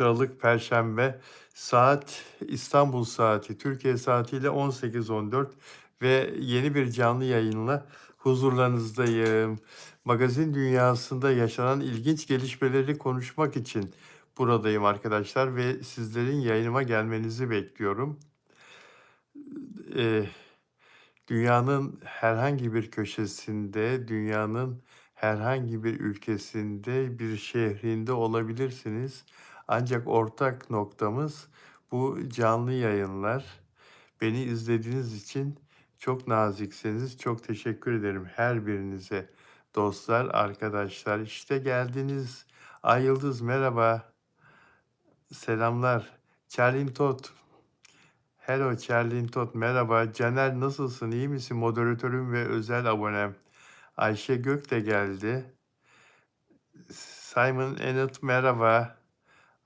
Aralık Perşembe saat İstanbul saati, Türkiye saatiyle 18.14 ve yeni bir canlı yayınla huzurlarınızdayım. Magazin dünyasında yaşanan ilginç gelişmeleri konuşmak için buradayım arkadaşlar ve sizlerin yayınıma gelmenizi bekliyorum. Eee, Dünyanın herhangi bir köşesinde, dünyanın herhangi bir ülkesinde, bir şehrinde olabilirsiniz. Ancak ortak noktamız bu canlı yayınlar. Beni izlediğiniz için çok naziksiniz. Çok teşekkür ederim her birinize. Dostlar, arkadaşlar, işte geldiniz. Ay Yıldız merhaba. Selamlar. Charlie Tot. Hello Charlie Tot, merhaba. Caner nasılsın, iyi misin? Moderatörüm ve özel abonem. Ayşe Gök de geldi. Simon Ennet merhaba.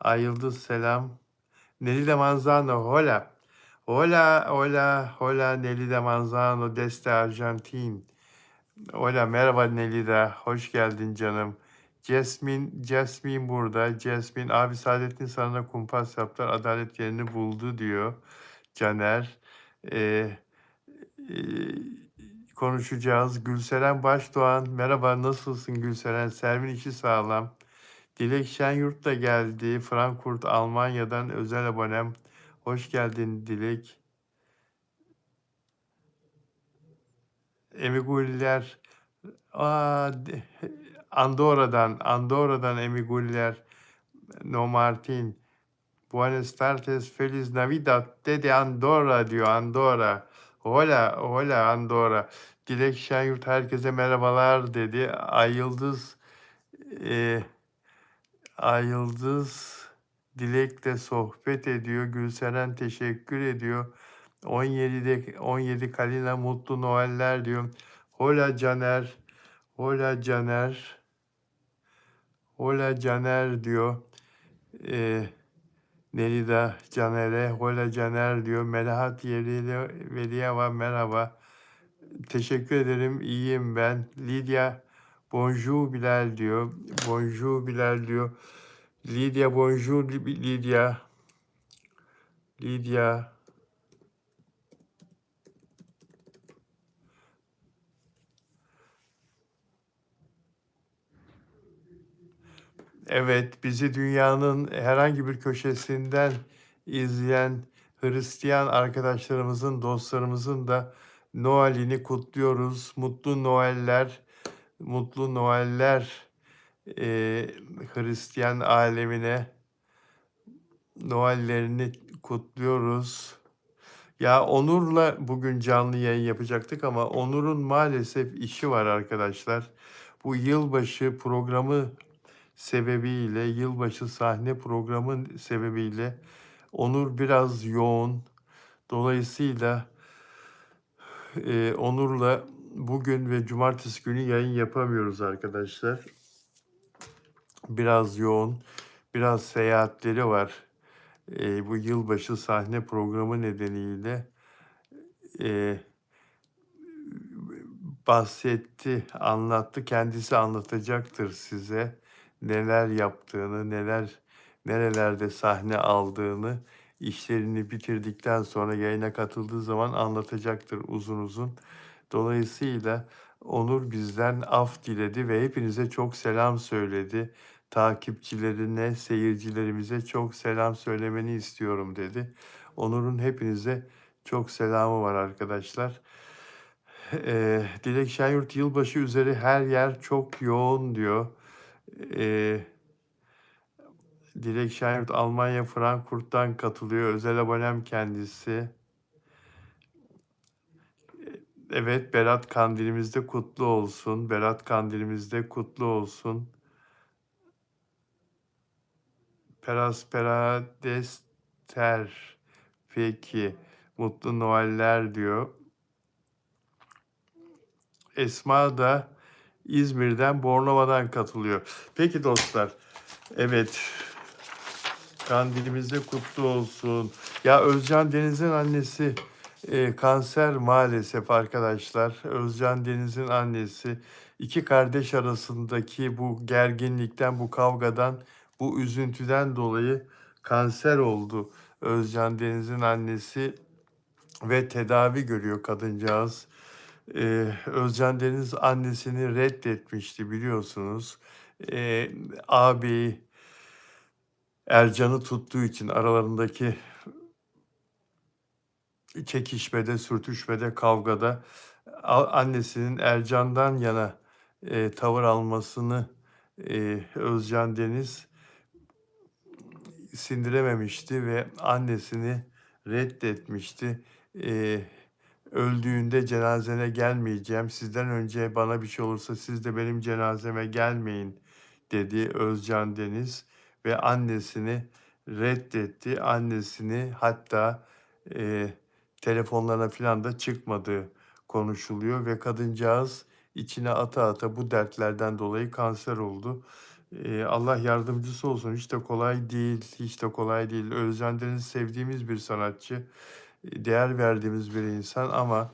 Ay Yıldız selam. Nelly Manzano, hola. Hola, hola, hola Nelly Manzano, desde Arjantin. Hola, merhaba Nelly, hoş geldin canım. Jasmine burada. Jasmine, abi Saadettin sana kumpas yaptılar, adalet yerini buldu diyor. Caner. Eee, eee, Konuşacağız. Gülseren Başdoğan, merhaba nasılsın Gülseren? Selvin işi sağlam. Dilek Şenyurt da geldi. Frankfurt, Almanya'dan özel abonem. Hoş geldin Dilek. Emiguliler, Andorra'dan Emiguliler, No Martin. Buenas tardes, Feliz Navidad dedi Andorra diyor, Andorra. Hola, hola Andorra. Dilek Şenyurt herkese merhabalar dedi. E, Ay Yıldız Dilek'le sohbet ediyor. Gülseren teşekkür ediyor. 17 Kalina mutlu Noeller diyor. Hola Caner. Hola Caner. Hola Caner diyor. Ee, Nelida Caner'e hola Caner diyor. Melahat Veliyeva merhaba. Teşekkür ederim. İyiyim ben. Lydia bonjour Bilal diyor. Bonjour Bilal diyor. Lydia bonjour Lydia. Lydia. Evet, bizi dünyanın herhangi bir köşesinden izleyen Hristiyan arkadaşlarımızın, dostlarımızın da Noel'ini kutluyoruz. Mutlu Noeller, mutlu Noeller Hristiyan alemine Noellerini kutluyoruz. Ya Onur'la bugün canlı yayın yapacaktık ama Onur'un maalesef işi var arkadaşlar. Bu yılbaşı programı sebebiyle, yılbaşı sahne programı sebebiyle Onur biraz yoğun. Dolayısıyla Onur'la bugün ve cumartesi günü yayın yapamıyoruz arkadaşlar. Biraz yoğun, biraz seyahatleri var. Bu yılbaşı sahne programı nedeniyle bahsetti, anlattı. Kendisi anlatacaktır size neler yaptığını, nerelerde sahne aldığını, işlerini bitirdikten sonra yayına katıldığı zaman anlatacaktır uzun uzun. Dolayısıyla Onur bizden af diledi ve hepinize çok selam söyledi. Takipçilerine, seyircilerimize çok selam söylemeni istiyorum dedi. Onur'un hepinize çok selamı var arkadaşlar. Dilek Şenyurt yılbaşı üzeri her yer çok yoğun diyor. Eee Dilek Şenyurt Almanya Frankfurt'tan katılıyor. Özel abonem kendisi. Evet, Berat Kandilimiz kutlu olsun. Berat Kandilimiz kutlu olsun. Peradester. Peki. Mutlu Noeller diyor. Esma da İzmir'den, Bornova'dan katılıyor. Peki dostlar. Evet. Kandilimiz kutlu olsun. Ya Özcan Deniz'in annesi kanser maalesef arkadaşlar. Özcan Deniz'in annesi iki kardeş arasındaki bu gerginlikten, bu kavgadan, bu üzüntüden dolayı kanser oldu Özcan Deniz'in annesi ve tedavi görüyor kadıncağız. Özcan Deniz annesini reddetmişti biliyorsunuz. Eee ağabeyi Ercan'ı tuttuğu için aralarındaki çekişmede, sürtüşmede, kavgada annesinin Ercan'dan yana tavır almasını Özcan Deniz sindirememişti ve annesini reddetmişti. Eee, öldüğünde cenazene gelmeyeceğim. Sizden önce bana bir şey olursa siz de benim cenazeme gelmeyin dedi Özcan Deniz ve annesini reddetti. Annesini hatta eee, telefonlarına falan da çıkmadığı konuşuluyor ve kadıncağız içine ata ata bu dertlerden dolayı kanser oldu. Allah yardımcısı olsun. Hiç de kolay değil, hiç de kolay değil. Özcan Deniz sevdiğimiz bir sanatçı, değer verdiğimiz bir insan ama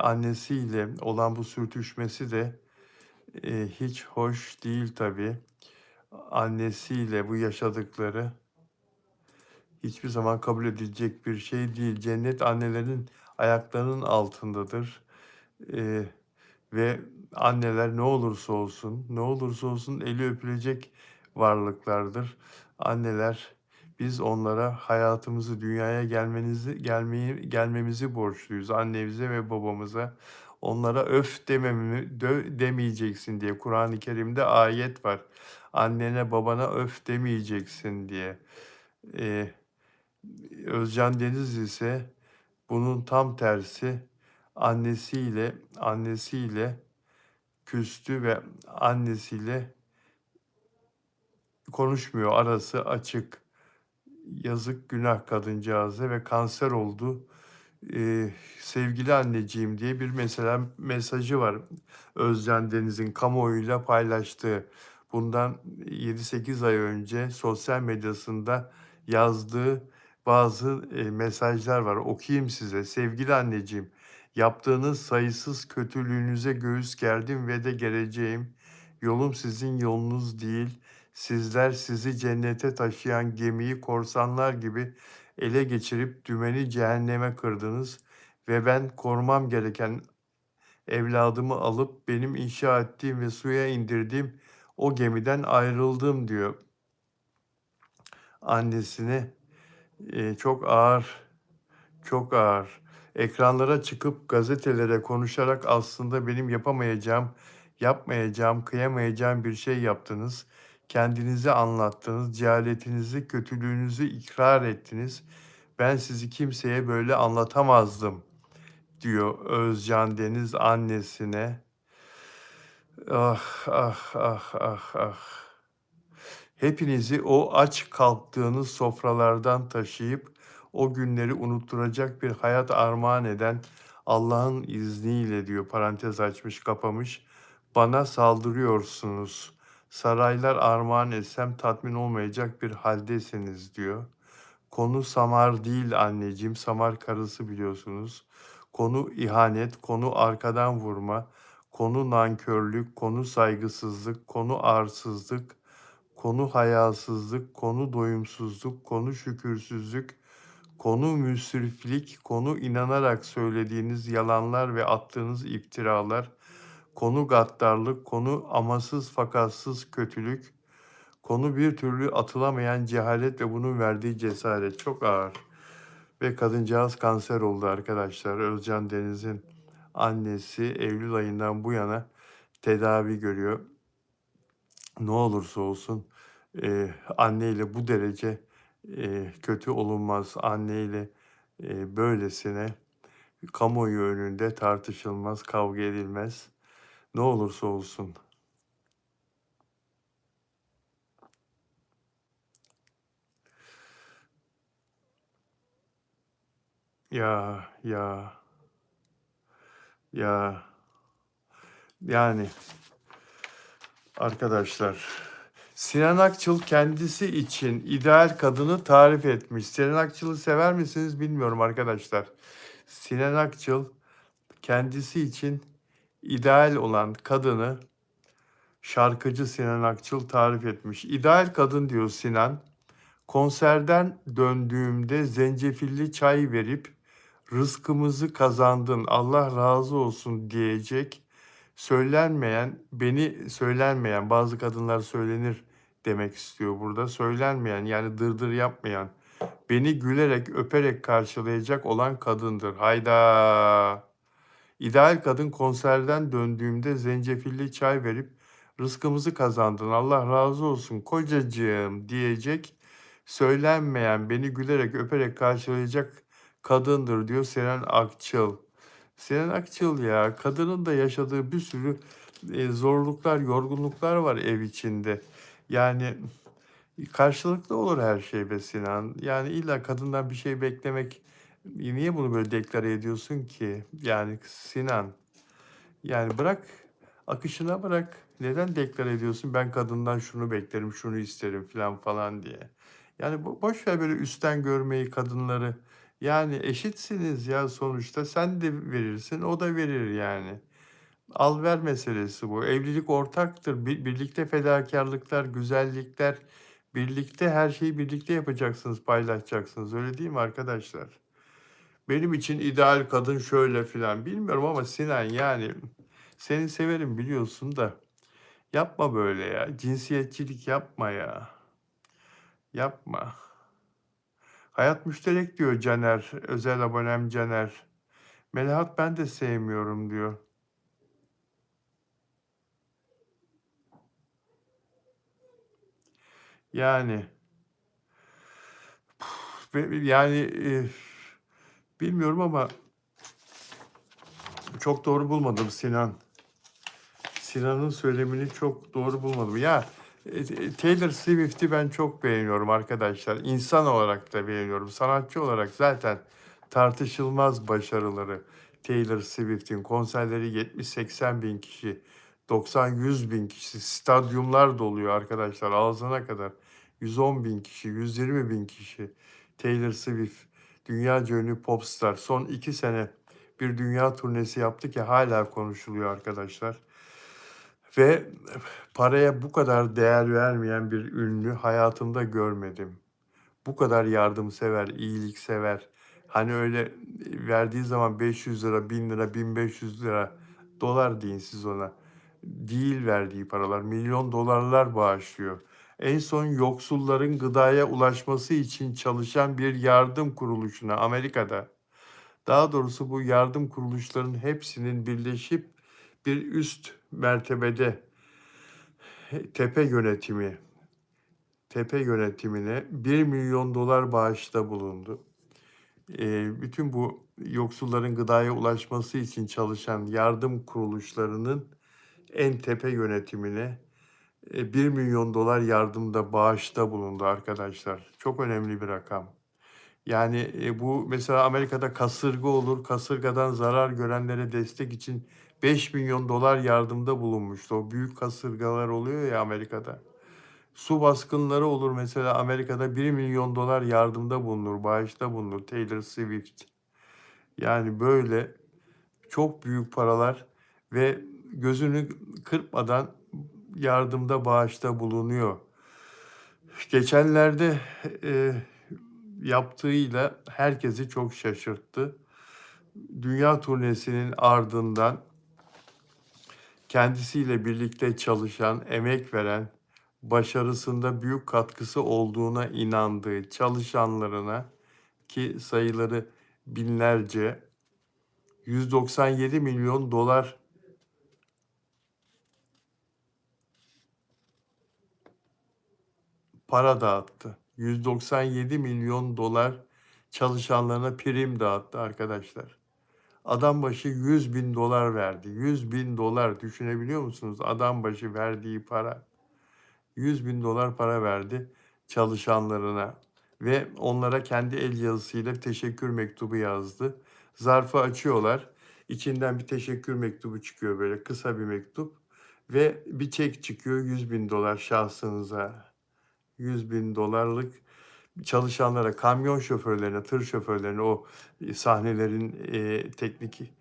annesiyle olan bu sürtüşmesi de hiç hoş değil tabii. Annesiyle bu yaşadıkları hiçbir zaman kabul edilecek bir şey değil. Cennet annelerin ayaklarının altındadır. Eee, ve anneler ne olursa olsun, ne olursa olsun eli öpülecek varlıklardır. Anneler, biz onlara hayatımızı, dünyaya gelmemizi borçluyuz annemize ve babamıza. Onlara öf demeyeceksin diye Kur'an-ı Kerim'de ayet var. Annene babana öf demeyeceksin diye. Eee, Özcan Deniz ise bunun tam tersi annesiyle küstü ve annesiyle konuşmuyor. Arası açık. Yazık günah kadıncağıza ve kanser oldu. Sevgili anneciğim diye bir mesela mesajı var Özcan Deniz'in kamuoyuyla paylaştığı. Bundan 7-8 ay önce sosyal medyasında yazdığı bazı mesajlar var. Okuyayım size. Sevgili anneciğim, yaptığınız sayısız kötülüğünüze göğüs gerdim ve de geleceğim. Yolum sizin yolunuz değil. Sizler sizi cennete taşıyan gemiyi korsanlar gibi ele geçirip dümeni cehenneme kırdınız ve ben korumam gereken evladımı alıp benim inşa ettiğim ve suya indirdiğim o gemiden ayrıldım diyor annesine. Çok ağır, çok ağır. Ekranlara çıkıp gazetelere konuşarak aslında benim yapmayacağım, kıyamayacağım bir şey yaptınız. Kendinizi anlattınız, cehaletinizi, kötülüğünüzü ikrar ettiniz. Ben sizi kimseye böyle anlatamazdım diyor Özcan Deniz annesine. Ah, ah, ah, ah, ah. Hepinizi o aç kalktığınız sofralardan taşıyıp o günleri unutturacak bir hayat armağan eden Allah'ın izniyle diyor parantez açmış kapamış. Bana saldırıyorsunuz. Saraylar armağan etsem tatmin olmayacak bir haldesiniz diyor. Konu Samar değil anneciğim, Samar karısı biliyorsunuz. Konu ihanet, konu arkadan vurma, konu nankörlük, konu saygısızlık, konu arsızlık, konu hayasızlık, konu doyumsuzluk, konu şükürsüzlük, konu müsriflik, konu inanarak söylediğiniz yalanlar ve attığınız iftiralar, konu gaddarlık, konu amasız fakatsız kötülük, konu bir türlü atılamayan cehalet ve bunun verdiği cesaret çok ağır. Ve kadıncağız kanser oldu arkadaşlar. Özcan Deniz'in annesi Eylül ayından bu yana tedavi görüyor. Ne olursa olsun anneyle bu derece kötü olunmaz. Anneyle böylesine kamuoyu önünde tartışılmaz, kavga edilmez. Ne olursa olsun. Ya, ya, ya. Yani arkadaşlar, Sinan Akçıl kendisi için ideal kadını tarif etmiş. Sinan Akçıl'ı sever misiniz bilmiyorum arkadaşlar. Sinan Akçıl kendisi için ideal olan kadını şarkıcı Sinan Akçıl tarif etmiş. İdeal kadın diyor Sinan, Konserden döndüğümde zencefilli çay verip rızkımızı kazandın, Allah razı olsun diyecek söylenmeyen, bazı kadınlar söylenir demek istiyor burada. Söylenmeyen yani dırdır yapmayan, beni gülerek, öperek karşılayacak olan kadındır. Hayda! İdeal kadın konserden döndüğümde zencefilli çay verip rızkımızı kazandın, Allah razı olsun kocacığım diyecek söylenmeyen, beni gülerek, öperek karşılayacak kadındır diyor Seren Akçıl. Seren Akçıl ya, kadının da yaşadığı bir sürü zorluklar, yorgunluklar var ev içinde. Yani karşılıklı olur her şey be Sinan. Yani illa kadından bir şey beklemek, niye bunu böyle deklare ediyorsun ki? Yani Sinan, yani bırak, akışına bırak. Neden deklare ediyorsun? Ben kadından şunu beklerim, şunu isterim falan falan diye. Yani boş ver böyle üstten görmeyi kadınları. Yani eşitsiniz ya sonuçta. Sen de verirsin, o da verir yani. Al ver meselesi bu. Evlilik ortaktır. Birlikte fedakarlıklar, güzellikler, birlikte her şeyi birlikte yapacaksınız, paylaşacaksınız. Öyle değil mi arkadaşlar? Benim için ideal kadın şöyle filan. Bilmiyorum ama Sinan yani seni severim biliyorsun da yapma böyle ya. Cinsiyetçilik yapma ya. Yapma. Hayat müşterek diyor Caner. Özel abonem Caner. Melahat ben de sevmiyorum diyor. Yani yani bilmiyorum ama çok doğru bulmadım Sinan. Sinan'ın söylemini çok doğru bulmadım. Ya Taylor Swift'i ben çok beğeniyorum arkadaşlar. İnsan olarak da beğeniyorum. Sanatçı olarak zaten tartışılmaz başarıları Taylor Swift'in. Konserleri 70-80 bin kişi, 90-100 bin kişi, stadyumlar doluyor arkadaşlar ağzına kadar. 110 bin kişi, 120 bin kişi. Taylor Swift, dünyaca ünlü popstar. Son 2 sene bir dünya turnesi yaptı ki hala konuşuluyor arkadaşlar. Ve paraya bu kadar değer vermeyen bir ünlü hayatımda görmedim. Bu kadar yardımsever, iyiliksever. Hani öyle verdiği zaman 500 lira, 1000 lira, 1500 lira, dolar deyin siz ona. Değil verdiği paralar, milyon dolarlar bağışlıyor. En son yoksulların gıdaya ulaşması için çalışan bir yardım kuruluşuna Amerika'da. Daha doğrusu bu yardım kuruluşlarının hepsinin birleşip bir üst mertebede tepe yönetimi, tepe yönetimine 1 milyon dolar bağışta bulundu. Bütün bu yoksulların gıdaya ulaşması için çalışan yardım kuruluşlarının en tepe yönetimine 1 milyon dolar yardımda bağışta bulundu arkadaşlar. Çok önemli bir rakam. Yani bu mesela Amerika'da kasırga olur, kasırgadan zarar görenlere destek için 5 milyon dolar yardımda bulunmuştu. O büyük kasırgalar oluyor ya Amerika'da. Su baskınları olur mesela Amerika'da 1 milyon dolar yardımda bulunur, bağışta bulunur Taylor Swift. Yani böyle çok büyük paralar ve gözünü kırpmadan yardımda, bağışta bulunuyor. Geçenlerde yaptığıyla herkesi çok şaşırttı. Dünya turnesinin ardından kendisiyle birlikte çalışan, emek veren, başarısında büyük katkısı olduğuna inandığı çalışanlarına ki sayıları binlerce 197 milyon dolar para dağıttı. 197 milyon dolar çalışanlarına prim dağıttı arkadaşlar. Adam başı 100 bin dolar verdi. 100 bin dolar düşünebiliyor musunuz? Adam başı verdiği para. 100 bin dolar para verdi çalışanlarına ve onlara kendi el yazısıyla teşekkür mektubu yazdı. Zarfı açıyorlar. İçinden bir teşekkür mektubu çıkıyor böyle kısa bir mektup ve bir çek çıkıyor 100 bin dolar şahsınıza. 100 bin dolarlık çalışanlara, kamyon şoförlerine, tır şoförlerine, o sahnelerin teknik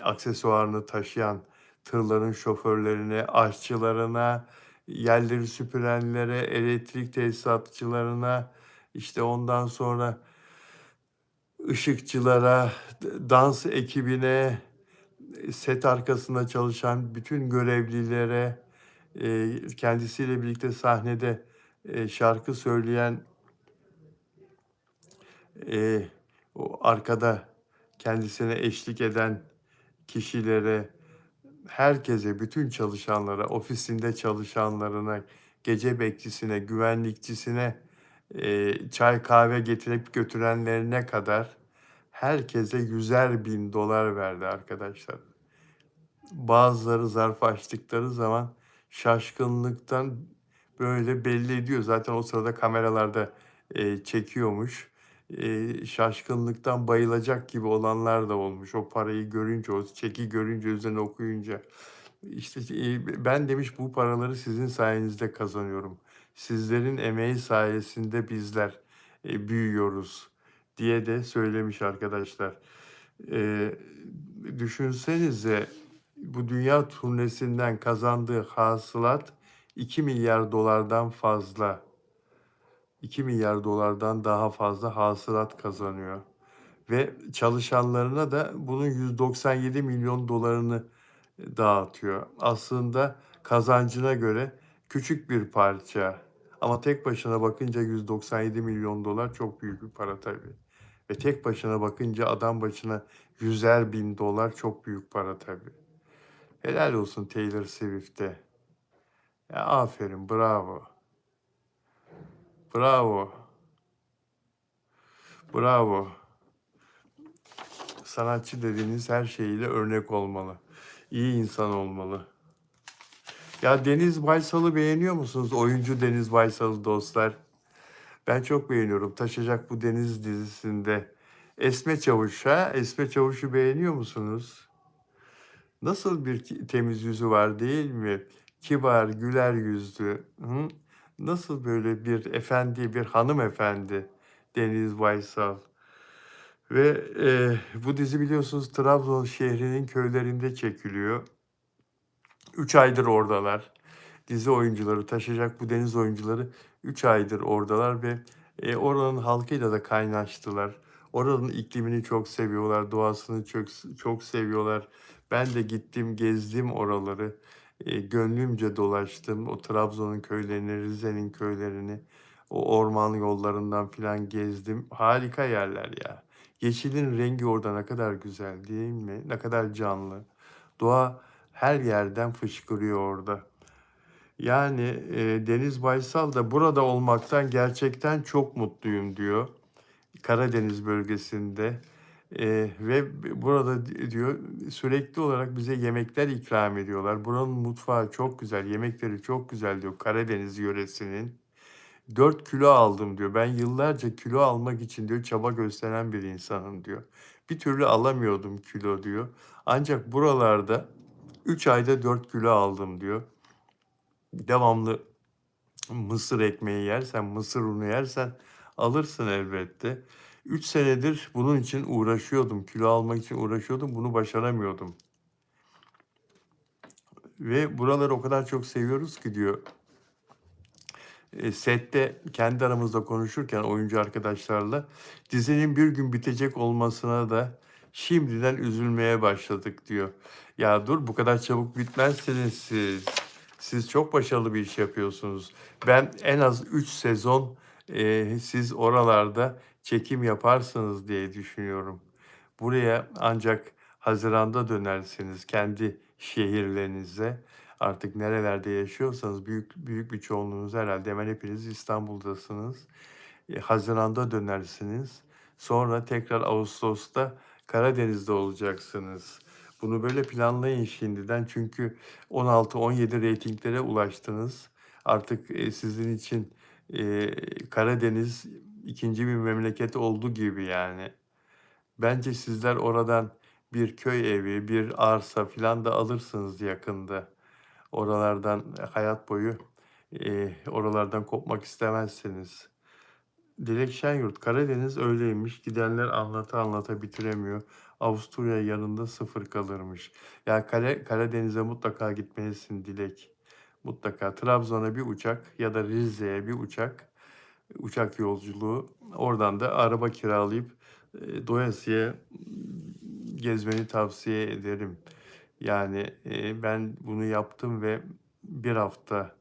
aksesuarını taşıyan tırların şoförlerine, aşçılarına, yerleri süpürenlere, elektrik tesisatçılarına, İşte ondan sonra ışıkçılara, dans ekibine, set arkasında çalışan bütün görevlilere, kendisiyle birlikte sahnede, şarkı söyleyen, eee, o arkada kendisine eşlik eden kişilere, herkese, bütün çalışanlara, ofisinde çalışanlarına, gece bekçisine, güvenlikçisine, çay kahve getirip götürenlerine kadar herkese $100'er bin verdi arkadaşlar. Bazıları zarfı açtıkları zaman şaşkınlıktan böyle belli ediyor. Zaten o sırada kameralarda çekiyormuş. Şaşkınlıktan bayılacak gibi olanlar da olmuş. O parayı görünce, o çeki görünce, üzerine okuyunca. İşte, ben demiş bu paraları sizin sayenizde kazanıyorum. Sizlerin emeği sayesinde bizler, büyüyoruz diye de söylemiş arkadaşlar. Eee, Düşünsenize bu dünya turnesinden kazandığı hasılat $2 milyar fazla. $2 milyar daha fazla hasılat kazanıyor ve çalışanlarına da bunun $197 milyon dağıtıyor. Aslında kazancına göre küçük bir parça ama tek başına bakınca $197 milyon çok büyük bir para tabii. Ve tek başına bakınca adam başına $100'er bin çok büyük para tabii. Helal olsun Taylor Swift'e. Ya aferin, bravo. Bravo. Bravo. Sanatçı dediğiniz her şeyiyle örnek olmalı. İyi insan olmalı. Ya Deniz Baysal'ı beğeniyor musunuz? Oyuncu Deniz Baysal'ı dostlar. Ben çok beğeniyorum. Taşacak Bu Deniz dizisinde. Esme Çavuş ha? Esme Çavuş'u beğeniyor musunuz? Nasıl bir temiz yüzü var değil mi? Kibar, güler yüzlü. Hı? Nasıl böyle bir efendi, bir hanımefendi Deniz Baysal. Ve bu dizi biliyorsunuz Trabzon şehrinin köylerinde çekiliyor. 3 aydır oradalar. Dizi oyuncuları, Taşacak Bu Deniz oyuncuları 3 aydır oradalar ve oranın halkıyla da kaynaştılar. Oranın iklimini çok seviyorlar, doğasını çok seviyorlar. Ben de gittim, gezdim oraları. Gönlümce dolaştım. O Trabzon'un köylerini, Rize'nin köylerini, o orman yollarından filan gezdim. Harika yerler ya. Yeşilin rengi orada ne kadar güzel değil mi? Ne kadar canlı. Doğa her yerden fışkırıyor orada. Yani, Deniz Baysal da "Burada olmaktan gerçekten çok mutluyum." diyor. Karadeniz bölgesinde, ve burada diyor, "Sürekli olarak bize yemekler ikram ediyorlar. Buranın mutfağı çok güzel, yemekleri çok güzel." diyor, Karadeniz yöresinin. 4 kilo aldım diyor. "Ben yıllarca kilo almak için" diyor, "çaba gösteren bir insanım." diyor. "Bir türlü alamıyordum kilo." diyor. "Ancak buralarda 3 ayda 4 kilo aldım." diyor. Devamlı mısır ekmeği yersen, mısır unu yersen alırsın elbette. 3 senedir bunun için uğraşıyordum, kilo almak için uğraşıyordum, bunu başaramıyordum. Ve buraları o kadar çok seviyoruz ki diyor. Sette kendi aramızda konuşurken oyuncu arkadaşlarla dizinin bir gün bitecek olmasına da şimdiden üzülmeye başladık diyor. Ya dur bu kadar çabuk bitmezsiniz siz. Siz çok başarılı bir iş yapıyorsunuz. Ben en az 3 sezon siz oralarda çekim yaparsınız diye düşünüyorum. Buraya ancak haziranda dönersiniz kendi şehirlerinize. Artık nerelerde yaşıyorsanız büyük bir çoğunluğunuz herhalde hemen hepiniz İstanbul'dasınız. Haziranda dönersiniz. Sonra tekrar ağustosta Karadeniz'de olacaksınız. Bunu böyle planlayın şimdiden çünkü 16-17 reytinglere ulaştınız. Artık, sizin için, Karadeniz ikinci bir memleket oldu gibi yani. Bence sizler oradan bir köy evi, bir arsa filan da alırsınız yakında. Oralardan hayat boyu, oralardan kopmak istemezsiniz. Dilek Şenyurt, Karadeniz öyleymiş. Gidenler anlata anlata bitiremiyor. Avusturya yanında sıfır kalırmış. Ya Karadeniz'e mutlaka gitmelisin Dilek. Mutlaka. Trabzon'a bir uçak ya da Rize'ye bir uçak. uçak yolculuğu. Oradan da araba kiralayıp doyasıya gezmeni tavsiye ederim. Yani ben bunu yaptım ve bir hafta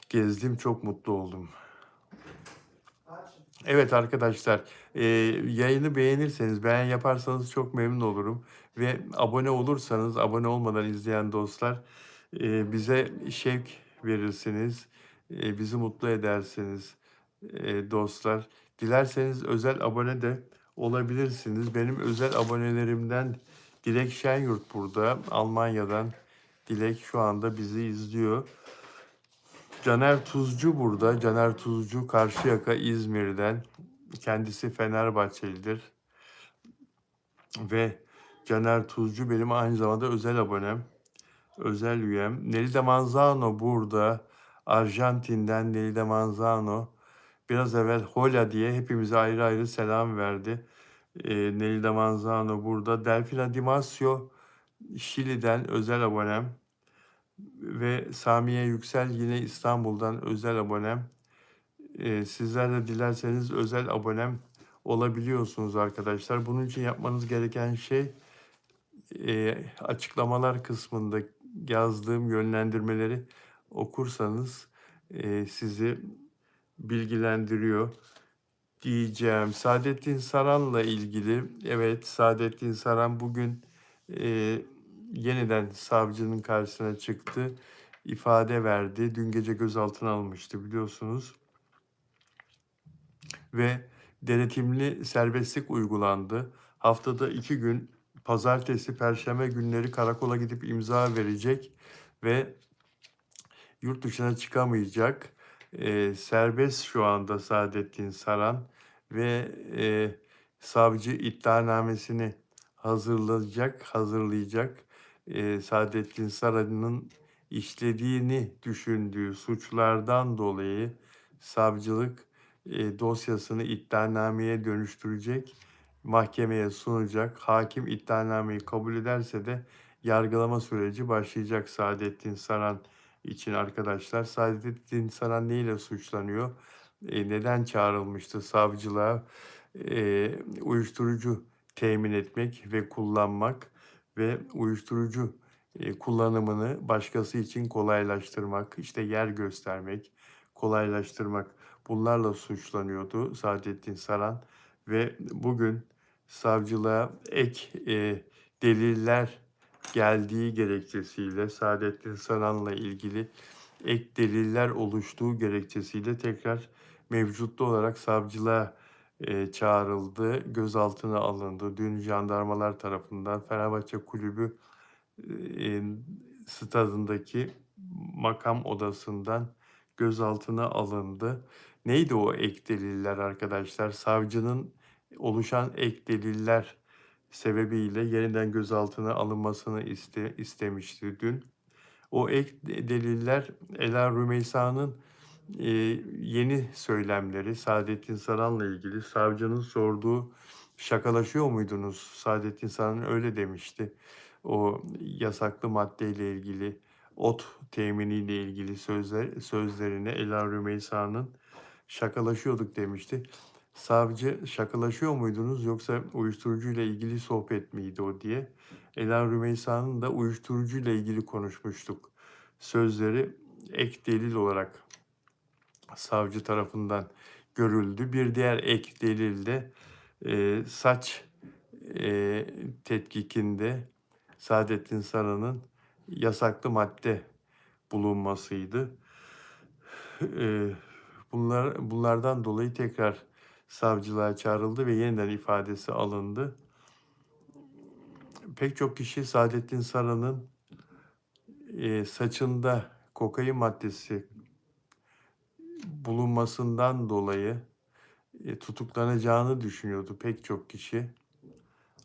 gezdim, çok mutlu oldum. Evet arkadaşlar, yayını beğenirseniz, beğen yaparsanız çok memnun olurum ve abone olursanız, abone olmadan izleyen dostlar, bize şevk verirsiniz, bizi mutlu edersiniz, dostlar. Dilerseniz özel abone de olabilirsiniz. Benim özel abonelerimden Dilek Şenyurt burada, Almanya'dan. Dilek şu anda bizi izliyor. Caner Tuzcu burada. Caner Tuzcu Karşıyaka, İzmir'den. Kendisi Fenerbahçelidir ve Caner Tuzcu benim aynı zamanda özel abonem, özel üyem. Nelly Manzano burada. Arjantin'den Nelly Manzano. Biraz evvel hola diye hepimize ayrı ayrı selam verdi. Nelly Manzano burada. Delfina Dimasio Şili'den özel abonem. Ve Samiye Yüksel yine İstanbul'dan özel abonem. Sizler de dilerseniz özel abonem olabiliyorsunuz arkadaşlar. Bunun için yapmanız gereken şey açıklamalar kısmında yazdığım yönlendirmeleri okursanız sizi bilgilendiriyor diyeceğim. Saadettin Saran'la ilgili, evet Saadettin Saran bugün yeniden savcının karşısına çıktı, ifade verdi. Dün gece gözaltına alınmıştı biliyorsunuz ve denetimli serbestlik uygulandı. Haftada 2 gün, pazartesi, perşembe günleri karakola gidip imza verecek ve yurt dışına çıkamayacak. Serbest şu anda Saadettin Saran ve savcı iddianamesini hazırlayacak. Saadettin Saran'ın işlediğini düşündüğü suçlardan dolayı savcılık dosyasını iddianameye dönüştürecek, mahkemeye sunacak. Hakim iddianameyi kabul ederse de yargılama süreci başlayacak Saadettin Saran için arkadaşlar. Saadettin Saran neyle suçlanıyor? Neden çağrılmıştı savcılığa? Uyuşturucu temin etmek ve kullanmak ve uyuşturucu kullanımını başkası için kolaylaştırmak, işte yer göstermek, kolaylaştırmak, bunlarla suçlanıyordu Saadettin Saran ve bugün savcılığa ek deliller geldiği gerekçesiyle, Saadettin Saran'la ilgili ek deliller oluştuğu gerekçesiyle tekrar mevcutlu olarak savcılığa çağrıldı, gözaltına alındı. Dün jandarmalar tarafından Fenerbahçe Kulübü e, stadındaki makam odasından gözaltına alındı. Neydi o ek deliller arkadaşlar? Savcının oluşan ek deliller sebebiyle yeniden gözaltına alınmasını istemişti dün. O ek deliller Ela Rümeysa'nın yeni söylemleri Saadettin Saran'la ilgili. Savcının sorduğu, şakalaşıyor muydunuz? Saadettin Saran öyle demişti. O yasaklı maddeyle ilgili, ot teminiyle ilgili sözlerine Ela Rümeysa'nın şakalaşıyorduk demişti. Savcı, şakalaşıyor muydunuz yoksa uyuşturucuyla ilgili sohbet miydi o diye. Ela Rümeysa'nın da uyuşturucuyla ilgili konuşmuştuk sözleri ek delil olarak savcı tarafından görüldü. Bir diğer ek delil de saç tetkikinde Saadettin Saran'ın yasaklı madde bulunmasıydı. Bunlardan dolayı tekrar savcılığa çağrıldı ve yeniden ifadesi alındı. Pek çok kişi Saadettin Saran'ın saçında kokain maddesi bulunmasından dolayı tutuklanacağını düşünüyordu pek çok kişi.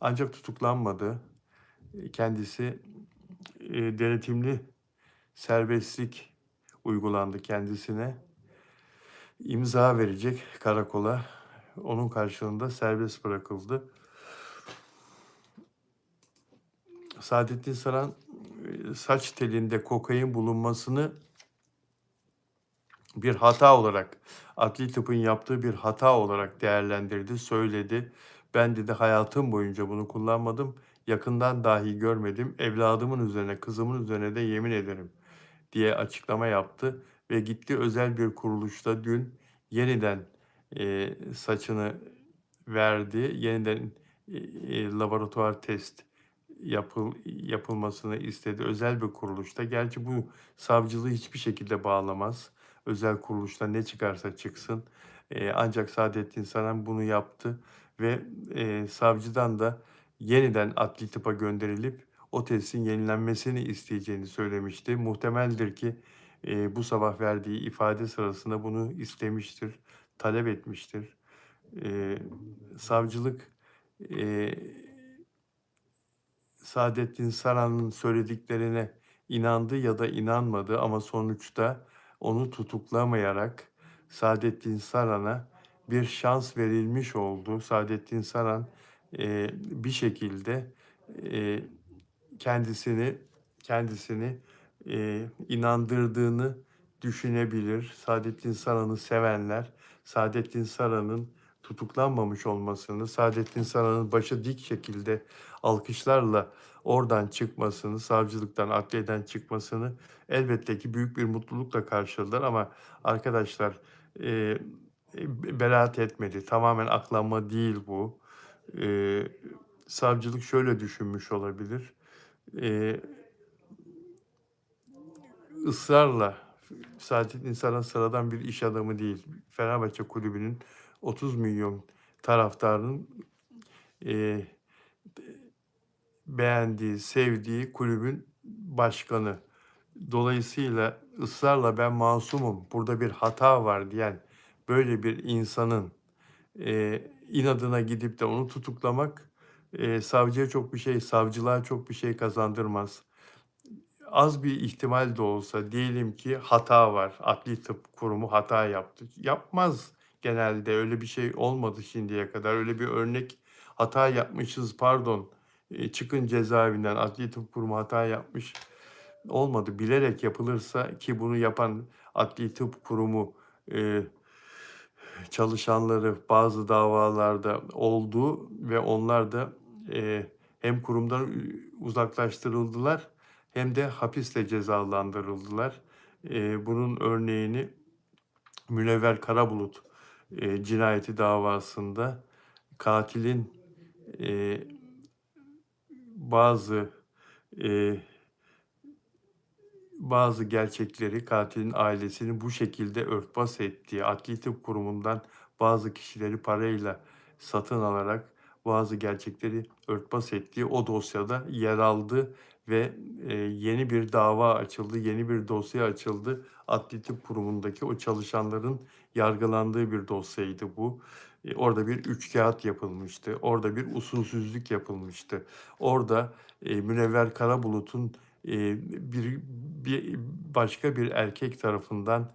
Ancak tutuklanmadı. Kendisi denetimli serbestlik uygulandı kendisine. İmza verecek karakola. Onun karşılığında serbest bırakıldı. Saadettin Saran saç telinde kokain bulunmasını bir hata olarak, adli tıpın yaptığı bir hata olarak değerlendirdi, söyledi. "Ben" dedi, "hayatım boyunca bunu kullanmadım, yakından dahi görmedim. Evladımın üzerine, kızımın üzerine de yemin ederim." diye açıklama yaptı ve gitti özel bir kuruluşta dün yeniden, saçını verdi. Yeniden, laboratuvar test yapılmasını istedi özel bir kuruluşta. Gerçi bu savcılığı hiçbir şekilde bağlamaz. Özel kuruluşta ne çıkarsa çıksın. Ancak Saadettin Saran bunu yaptı ve, savcıdan da yeniden adli tıpa gönderilip o testin yenilenmesini isteyeceğini söylemişti. Muhtemeldir ki, bu sabah verdiği ifade sırasında bunu istemiştir, talep etmiştir. Eee, savcılık, eee, Saadettin Saran'ın söylediklerine inandı ya da inanmadı ama sonuçta onu tutuklamayarak Saadettin Saran'a bir şans verilmiş oldu. Saadettin Saran, bir şekilde, eee kendisini, inandırdığını düşünebilir. Saadettin Saran'ı sevenler, Saadettin Saran'ın tutuklanmamış olmasını, Saadettin Saran'ın başı dik şekilde alkışlarla oradan çıkmasını, savcılıktan, adliyeden çıkmasını elbette ki büyük bir mutlulukla karşıladılar ama arkadaşlar, eee, beraat etmedi. Tamamen aklanma değil bu. Eee, savcılık şöyle düşünmüş olabilir: Eee, ısrarla Saadettin Saran sıradan bir iş adamı değil. Fenerbahçe Kulübü'nün 30 milyon taraftarının, eee, beğendiği, sevdiği kulübün başkanı. Dolayısıyla ısrarla "Ben masumum, burada bir hata var." diyen böyle bir insanın, inadına gidip de onu tutuklamak, savcılığa çok bir şey kazandırmaz. Az bir ihtimal de olsa diyelim ki hata var, adli tıp kurumu hata yaptı. Yapmaz genelde, öyle bir şey olmadı şimdiye kadar. Öyle bir örnek, "Hata yapmışız, pardon, çıkın cezaevinden, adli tıp kurumu hata yapmış." olmadı. Bilerek yapılırsa ki bunu yapan adli tıp kurumu, eee, çalışanları bazı davalarda oldu ve onlar da, hem kurumdan uzaklaştırıldılar hem de hapisle cezalandırıldılar. Bunun örneğini Münevver Karabulut, cinayeti davasında katilin, eee, bazı, eee bazı gerçekleri, katilin ailesini bu şekilde örtbas ettiği, adli tıp kurumundan bazı kişileri parayla satın alarak bazı gerçekleri örtbas ettiği o dosyada yer aldı ve, yeni bir dava açıldı, yeni bir dosya açıldı. Adli tıp kurumundaki o çalışanların yargılandığı bir dosyaydı bu. Orada bir üçkağıt yapılmıştı, orada bir usulsüzlük yapılmıştı. Orada, Münevver Karabulut'un, bir başka bir erkek tarafından,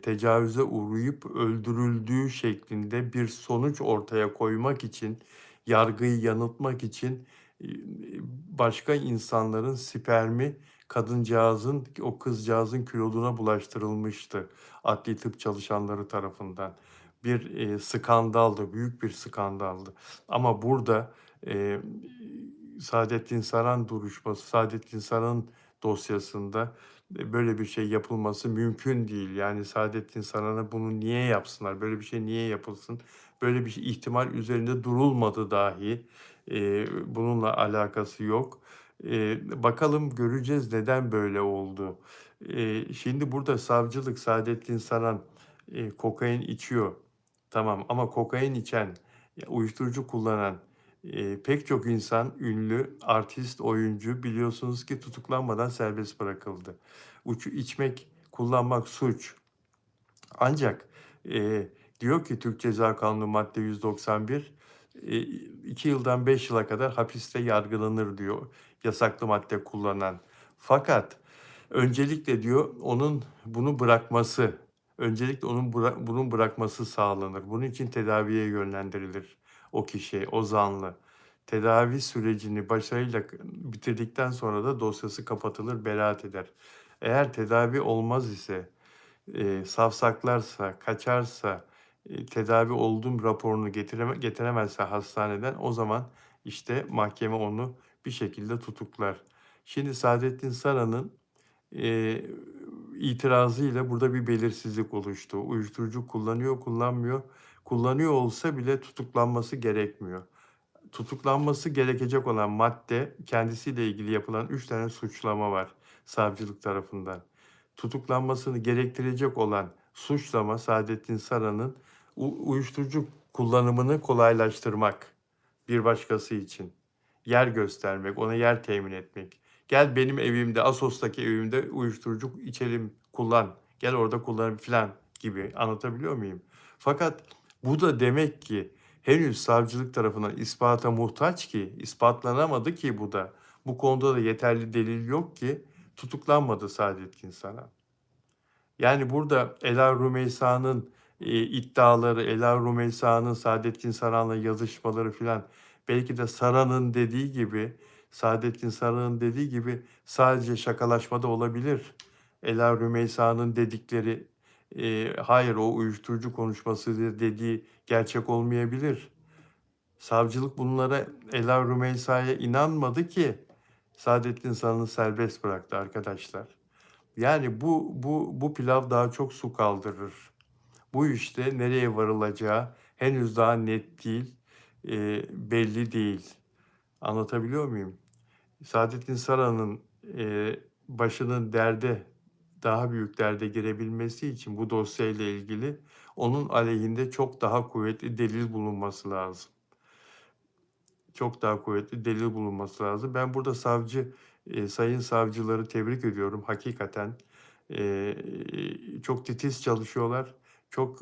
tecavüze uğrayıp öldürüldüğü şeklinde bir sonuç ortaya koymak için, yargıyı yanıltmak için, eee, başka insanların spermi o kızcağızın kiloduna bulaştırılmıştı adli tıp çalışanları tarafından. Bir, skandaldı, büyük bir skandaldı. Ama burada, eee, Saadettin Saran'ın dosyasında, böyle bir şey yapılması mümkün değil. Yani Saadettin Saran'a bunu niye yapsınlar? Böyle bir şey niye yapılsın? Böyle bir ihtimal üzerinde durulmadı dahi. Bununla alakası yok. Bakalım göreceğiz neden böyle oldu. Şimdi burada savcılık Saadettin Saran, kokain içiyor. Tamam ama kokain içen, uyuşturucu kullanan, pek çok insan, ünlü, artist, oyuncu biliyorsunuz ki tutuklanmadan serbest bırakıldı. İçmek, kullanmak suç. Ancak, diyor ki Türk Ceza Kanunu madde 191, 2 yıldan 5 yıla kadar hapiste yargılanır diyor yasaklı madde kullanan. Fakat öncelikle diyor bunun bırakması sağlanır. Bunun için tedaviye yönlendirilir o kişi, o zanlı. Tedavi sürecini başarıyla bitirdikten sonra da dosyası kapatılır, beraat eder. Eğer tedavi olmaz ise savsaklarsa, kaçarsa, tedavi oldum raporunu getiremezse hastaneden o zaman, işte, mahkeme onu bir şekilde tutuklar. Şimdi Saadettin Saran'ın, eee, itirazıyla burada bir belirsizlik oluştu. Uyuşturucu kullanıyor, kullanmıyor. Kullanıyor olsa bile tutuklanması gerekmiyor. Tutuklanması gerekecek olan madde, kendisiyle ilgili yapılan 3 tane suçlama var savcılık tarafından. Tutuklanmasını gerektirecek olan suçlama Saadettin Saran'ın uyuşturucu kullanımını kolaylaştırmak bir başkası için. Yer göstermek, ona yer temin etmek. Gel benim evimde, Assos'taki evimde uyuşturucu içelim, kullan. Gel orada kullan filan gibi. Anlatabiliyor muyum? Fakat bu da demek ki henüz savcılık tarafından ispata muhtaç ki, ispatlanamadı ki bu da. Bu konuda da yeterli delil yok ki tutuklanmadı Saadettin Saran. Yani burada Ela Rümeysa'nın iddiaları, Ela Rümeysa'nın Saadettin Saran'la yazışmaları filan belki de Saran'ın dediği gibi, Saadettin Saran'ın dediği gibi sadece şakalaşmada olabilir. Ela Rümeysa'nın dedikleri, hayır o uyuşturucu konuşmasıdır dediği gerçek olmayabilir. Savcılık bunlara Ela Rümeysa'ya inanmadı ki Saadettin Saran'ı serbest bıraktı arkadaşlar. Yani bu pilav daha çok su kaldırır. Bu işte nereye varılacağı henüz daha net değil, belli değil. Anlatabiliyor muyum? Saadettin Saran'ın başının daha büyük derde girebilmesi için bu dosyayla ilgili onun aleyhinde çok daha kuvvetli delil bulunması lazım. Çok daha kuvvetli delil bulunması lazım. Ben burada sayın savcıları tebrik ediyorum. Hakikaten çok titiz çalışıyorlar. Çok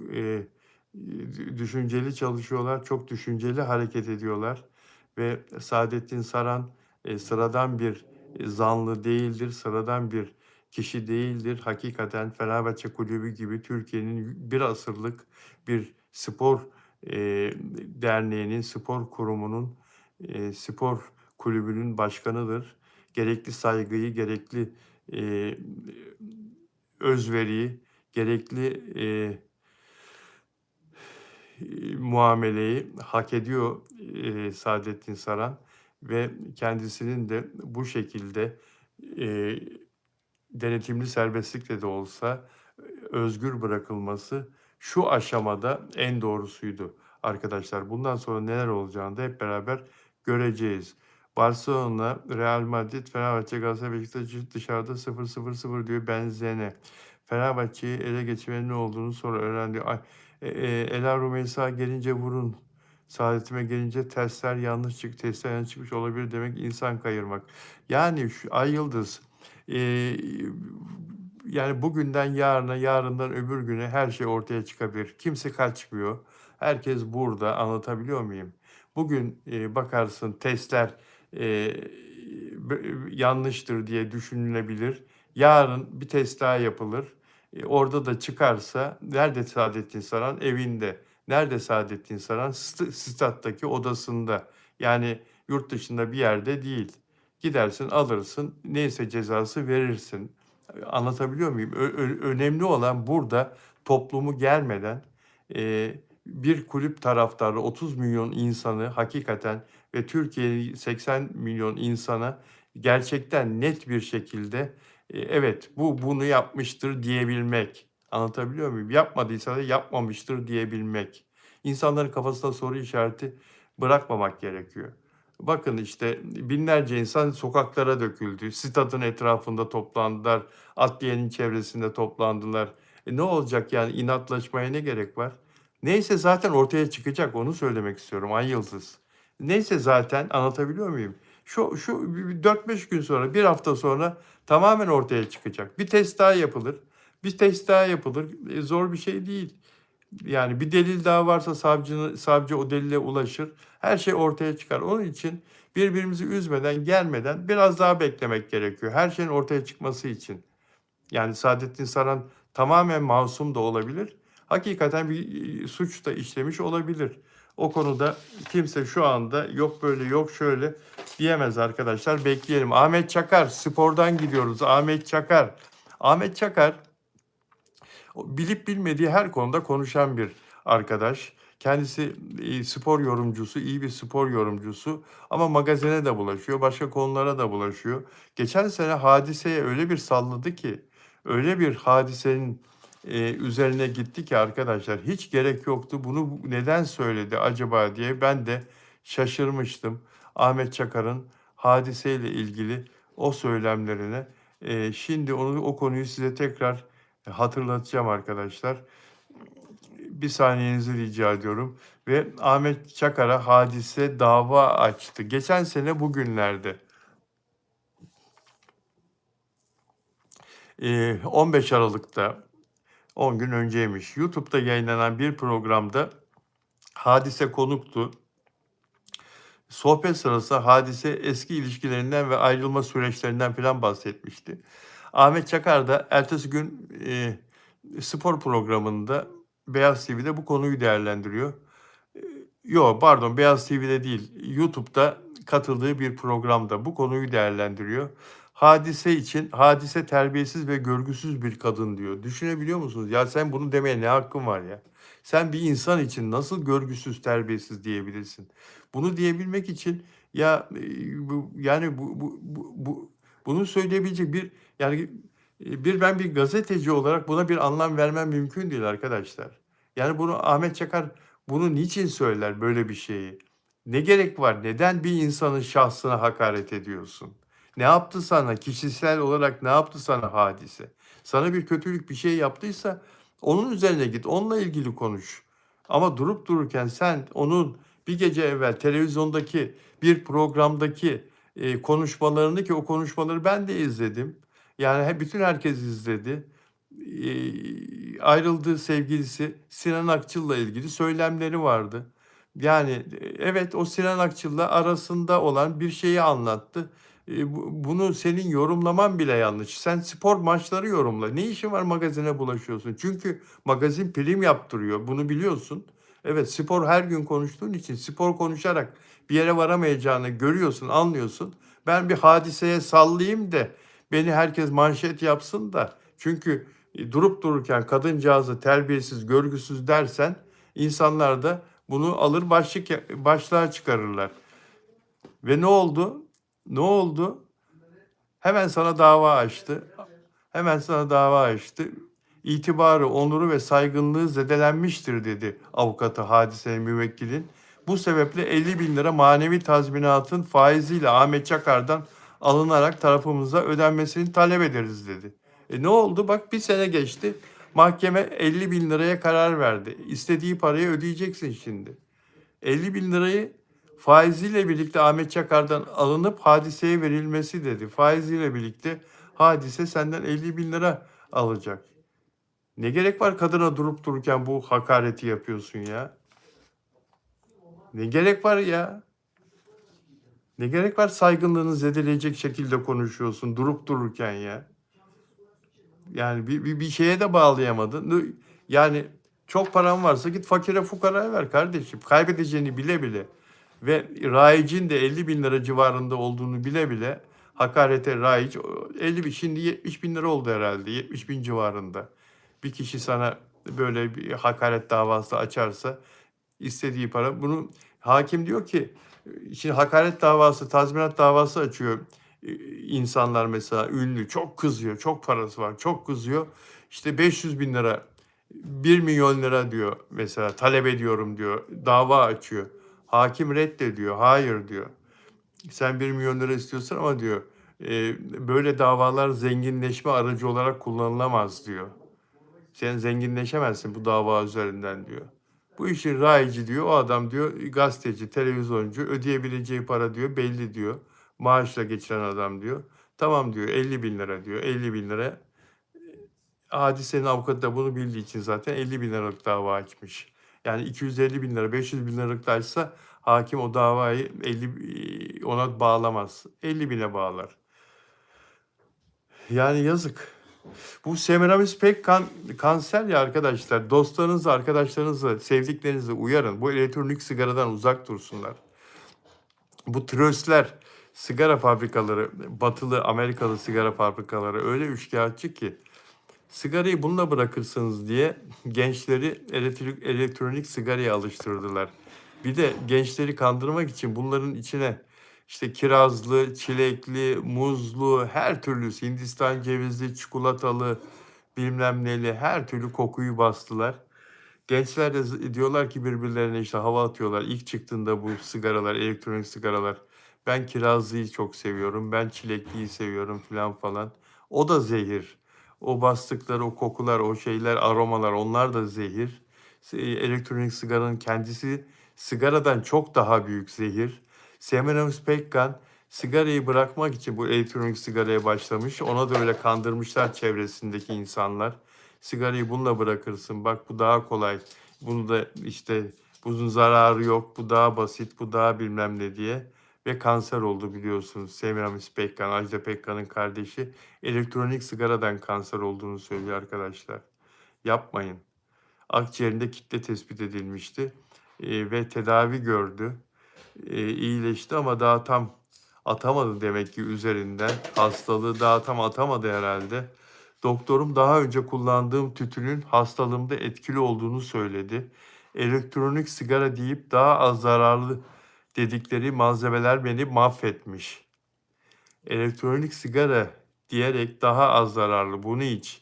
düşünceli çalışıyorlar. Çok düşünceli hareket ediyorlar. Ve Saadettin Saran sıradan bir zanlı değildir. Sıradan bir kişi değildir. Hakikaten Fenerbahçe Kulübü gibi Türkiye'nin bir asırlık bir spor derneğinin, spor kurumunun, spor kulübünün başkanıdır. Gerekli saygıyı, gerekli eee, özveriyi, gerekli muameleyi hak ediyor Saadettin Saran ve kendisinin de bu şekilde eee, denetimli serbestlikle de olsa özgür bırakılması şu aşamada en doğrusuydu arkadaşlar. Bundan sonra neler olacağını da hep beraber göreceğiz. Barcelona, Real Madrid, Fenerbahçe, Galatasaray, Beşiktaş dışarıda 0-0-0 diyor Benzene. Fenerbahçe'yi ele geçirmenin ne olduğunu sonra öğrendi. Ela Rumeysa gelince vurun. Saadetime gelince testler yanlış çıktı. Testler yanlış çıkmış olabilir demek insan kayırmak. Yani şu Ay Yıldız yani bugünden yarına, yarından öbür güne her şey ortaya çıkabilir. Kimse kaçmıyor. Herkes burada. Anlatabiliyor muyum? Bugün bakarsın testler yanlıştır diye düşünülebilir. Yarın bir test daha yapılır. Orada da çıkarsa nerede Saadettin Saran? Evinde. Nerede Saadettin Saran? Stat'taki odasında. Yani yurt dışında bir yerde değil. Gidersin, alırsın, neyse cezası verirsin. Anlatabiliyor muyum? Önemli olan burada toplumu germeden bir kulüp taraftarı 30 milyon insanı hakikaten ve Türkiye'nin 80 milyon insana gerçekten net bir şekilde evet bunu yapmıştır diyebilmek. Anlatabiliyor muyum? Yapmadıysa da yapmamıştır diyebilmek. İnsanların kafasında soru işareti bırakmamak gerekiyor. Bakın işte binlerce insan sokaklara döküldü. Stadın etrafında toplandılar. Adliyenin çevresinde toplandılar. Ne olacak yani inatlaşmaya ne gerek var? Neyse zaten ortaya çıkacak onu söylemek istiyorum Ay Yıldız. Neyse zaten anlatabiliyor muyum? Şu 4-5 gün sonra, bir hafta sonra tamamen ortaya çıkacak. Bir test daha yapılır. Bir test daha yapılır. Zor bir şey değil. Yani bir delil daha varsa savcı o delile ulaşır. Her şey ortaya çıkar. Onun için birbirimizi üzmeden, gelmeden biraz daha beklemek gerekiyor. Her şeyin ortaya çıkması için. Yani Saadettin Saran tamamen masum da olabilir. Hakikaten bir suç da işlemiş olabilir. O konuda kimse şu anda yok böyle yok şöyle diyemez arkadaşlar. Bekleyelim. Ahmet Çakar, spordan gidiyoruz. Ahmet Çakar. Ahmet Çakar Bilip bilmediği her konuda konuşan bir arkadaş. Kendisi spor yorumcusu, iyi bir spor yorumcusu ama magazine de bulaşıyor, başka konulara da bulaşıyor. Geçen sene hadiseye öyle bir salladı ki, öyle bir hadisenin üzerine gitti ki arkadaşlar hiç gerek yoktu. Bunu neden söyledi acaba diye ben de şaşırmıştım. Ahmet Çakar'ın hadiseyle ilgili o söylemlerine. Şimdi o konuyu size tekrar hatırlatacağım arkadaşlar. Bir saniyenizi rica ediyorum. Ve Ahmet Çakar'a hadise dava açtı. Geçen sene bugünlerde 15 Aralık'ta 10 gün önceymiş. YouTube'da yayınlanan bir programda hadise konuktu. Sohbet sırasında hadise eski ilişkilerinden ve ayrılma süreçlerinden falan bahsetmişti. Ahmet Çakar da ertesi gün spor programında Beyaz TV'de bu konuyu değerlendiriyor. Yok pardon Beyaz TV'de değil, YouTube'da katıldığı bir programda bu konuyu değerlendiriyor. Hadise için, hadise terbiyesiz ve görgüsüz bir kadın diyor. Düşünebiliyor musunuz? Ya sen bunu demeye ne hakkın var ya? Sen bir insan için nasıl görgüsüz, terbiyesiz diyebilirsin? Bunu diyebilmek için ya yani bunu söyleyebilecek bir yani ben bir gazeteci olarak buna bir anlam vermem mümkün değil arkadaşlar. Yani bunu Ahmet Çakar bunu niçin söyler böyle bir şeyi? Ne gerek var? Neden bir insanın şahsına hakaret ediyorsun? Ne yaptı sana? Kişisel olarak ne yaptı sana hadise? Sana bir kötülük bir şey yaptıysa onun üzerine git. Onunla ilgili konuş. Ama durup dururken sen onun bir gece evvel televizyondaki bir programdaki konuşmalarını ki o konuşmaları ben de izledim. Yani bütün herkes izledi. Ayrıldığı sevgilisi Sinan Akçıl'la ilgili söylemleri vardı. Yani evet o Sinan Akçıl'la arasında olan bir şeyi anlattı. Bunu senin yorumlaman bile yanlış. Sen spor maçları yorumla. Ne işin var magazine bulaşıyorsun? Çünkü magazin prim yaptırıyor. Bunu biliyorsun. Evet spor her gün konuştuğun için spor konuşarak bir yere varamayacağını görüyorsun, anlıyorsun. Ben bir hadiseye sallayayım da beni herkes manşet yapsın da. Çünkü durup dururken kadıncağızı terbiyesiz, görgüsüz dersen insanlar da bunu alır başlığa çıkarırlar. Ve ne oldu? Ne oldu? Hemen sana dava açtı. Hemen sana dava açtı. İtibarı, onuru ve saygınlığı zedelenmiştir dedi avukatı hadisenin müvekkilin. Bu sebeple 50 bin lira manevi tazminatın faiziyle Ahmet Çakar'dan alınarak tarafımıza ödenmesini talep ederiz dedi. Ne oldu? Bak bir sene geçti. Mahkeme 50 bin liraya karar verdi. İstediği parayı ödeyeceksin şimdi. 50 bin lirayı faiziyle birlikte Ahmet Çakar'dan alınıp hadiseye verilmesi dedi. Faiziyle birlikte hadise senden 50 bin lira alacak. Ne gerek var kadına durup dururken bu hakareti yapıyorsun ya? Ne gerek var ya? Ne gerek var saygınlığını zedeleyecek şekilde konuşuyorsun durup dururken ya? Yani bir şeye de bağlayamadın. Yani çok paran varsa git fakire fukaraya ver kardeşim. Kaybedeceğini bile bile ve raicin de 50 bin lira civarında olduğunu bile bile hakarete raic 50 bin, şimdi 70 bin lira oldu herhalde 70 bin civarında. Bir kişi sana böyle bir hakaret davası açarsa istediği para bunu hakim diyor ki şimdi hakaret davası tazminat davası açıyor insanlar mesela ünlü çok kızıyor çok parası var çok kızıyor işte 500 bin lira 1 milyon lira diyor mesela talep ediyorum diyor dava açıyor. Hakim reddediyor hayır diyor. Sen 1 milyon lira istiyorsun ama diyor böyle davalar zenginleşme aracı olarak kullanılamaz diyor. Sen zenginleşemezsin bu dava üzerinden diyor. Bu işin raici diyor, o adam diyor gazeteci, televizyoncu, ödeyebileceği para diyor belli diyor. Maaşla geçiren adam diyor. Tamam diyor 50 bin lira diyor. 50 bin lira. Hadisenin avukatı da bunu bildiği için zaten 50 bin liralık dava açmış. Yani 250 bin lira, 500 bin liralık da açsa hakim o davayı 50 ona bağlamaz. 50 bine bağlar. Yani yazık. Bu Semiramis pek kanser ya arkadaşlar. Dostlarınızı, arkadaşlarınızı, sevdiklerinizi uyarın. Bu elektronik sigaradan uzak dursunlar. Bu tröstler, sigara fabrikaları, batılı, Amerikalı sigara fabrikaları öyle üçkağıtçı ki Sigarayı bununla bırakırsınız diye gençleri elektronik sigaraya alıştırdılar. Bir de gençleri kandırmak için bunların içine işte kirazlı, çilekli, muzlu, her türlü Hindistan cevizli, çikolatalı, bilmem neli her türlü kokuyu bastılar. Gençler de diyorlar ki birbirlerine işte hava atıyorlar. İlk çıktığında bu sigaralar, elektronik sigaralar. Ben kirazlıyı çok seviyorum, ben çilekliyi seviyorum filan falan. O da zehir. O bastıkları, o kokular, o şeyler, aromalar onlar da zehir. Elektronik sigaranın kendisi sigaradan çok daha büyük zehir. Semiramis Pekkan sigarayı bırakmak için bu elektronik sigaraya başlamış. Ona da öyle kandırmışlar çevresindeki insanlar. Sigarayı bununla bırakırsın. Bak bu daha kolay. Bunu da işte bunun zararı yok. Bu daha basit. Bu daha bilmem ne diye. Ve kanser oldu biliyorsunuz. Semiramis Pekkan, Ajda Pekkan'ın kardeşi elektronik sigaradan kanser olduğunu söylüyor arkadaşlar. Yapmayın. Akciğerinde kitle tespit edilmişti ve tedavi gördü. İyileşti ama daha tam atamadı demek ki üzerinden. Hastalığı daha tam atamadı herhalde. Doktorum daha önce kullandığım tütünün hastalığımda etkili olduğunu söyledi. Elektronik sigara deyip daha az zararlı dedikleri malzemeler beni mahvetmiş. Elektronik sigara diyerek daha az zararlı bunu iç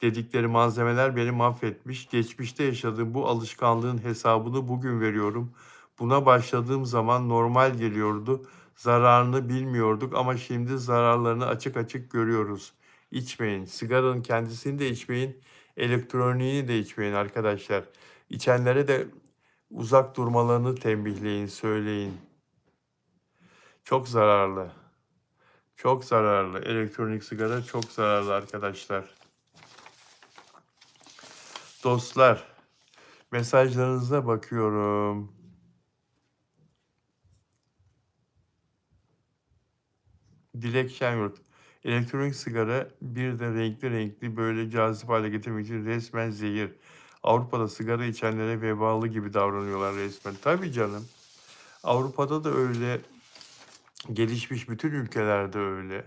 dedikleri malzemeler beni mahvetmiş. Geçmişte yaşadığım bu alışkanlığın hesabını bugün veriyorum. Buna başladığım zaman normal geliyordu. Zararını bilmiyorduk ama şimdi zararlarını açık açık görüyoruz. İçmeyin. Sigaranın kendisini de içmeyin. Elektroniğini de içmeyin arkadaşlar. İçenlere de uzak durmalarını tembihleyin, söyleyin. Çok zararlı. Çok zararlı. Elektronik sigara çok zararlı arkadaşlar. Dostlar, mesajlarınıza bakıyorum. Dilek Şenyurt. Elektronik sigara bir de renkli renkli böyle cazip hale getirmek için resmen zehir. Avrupa'da sigara içenlere vebalı gibi davranıyorlar resmen. Tabii canım. Avrupa'da da öyle. Gelişmiş bütün ülkelerde öyle.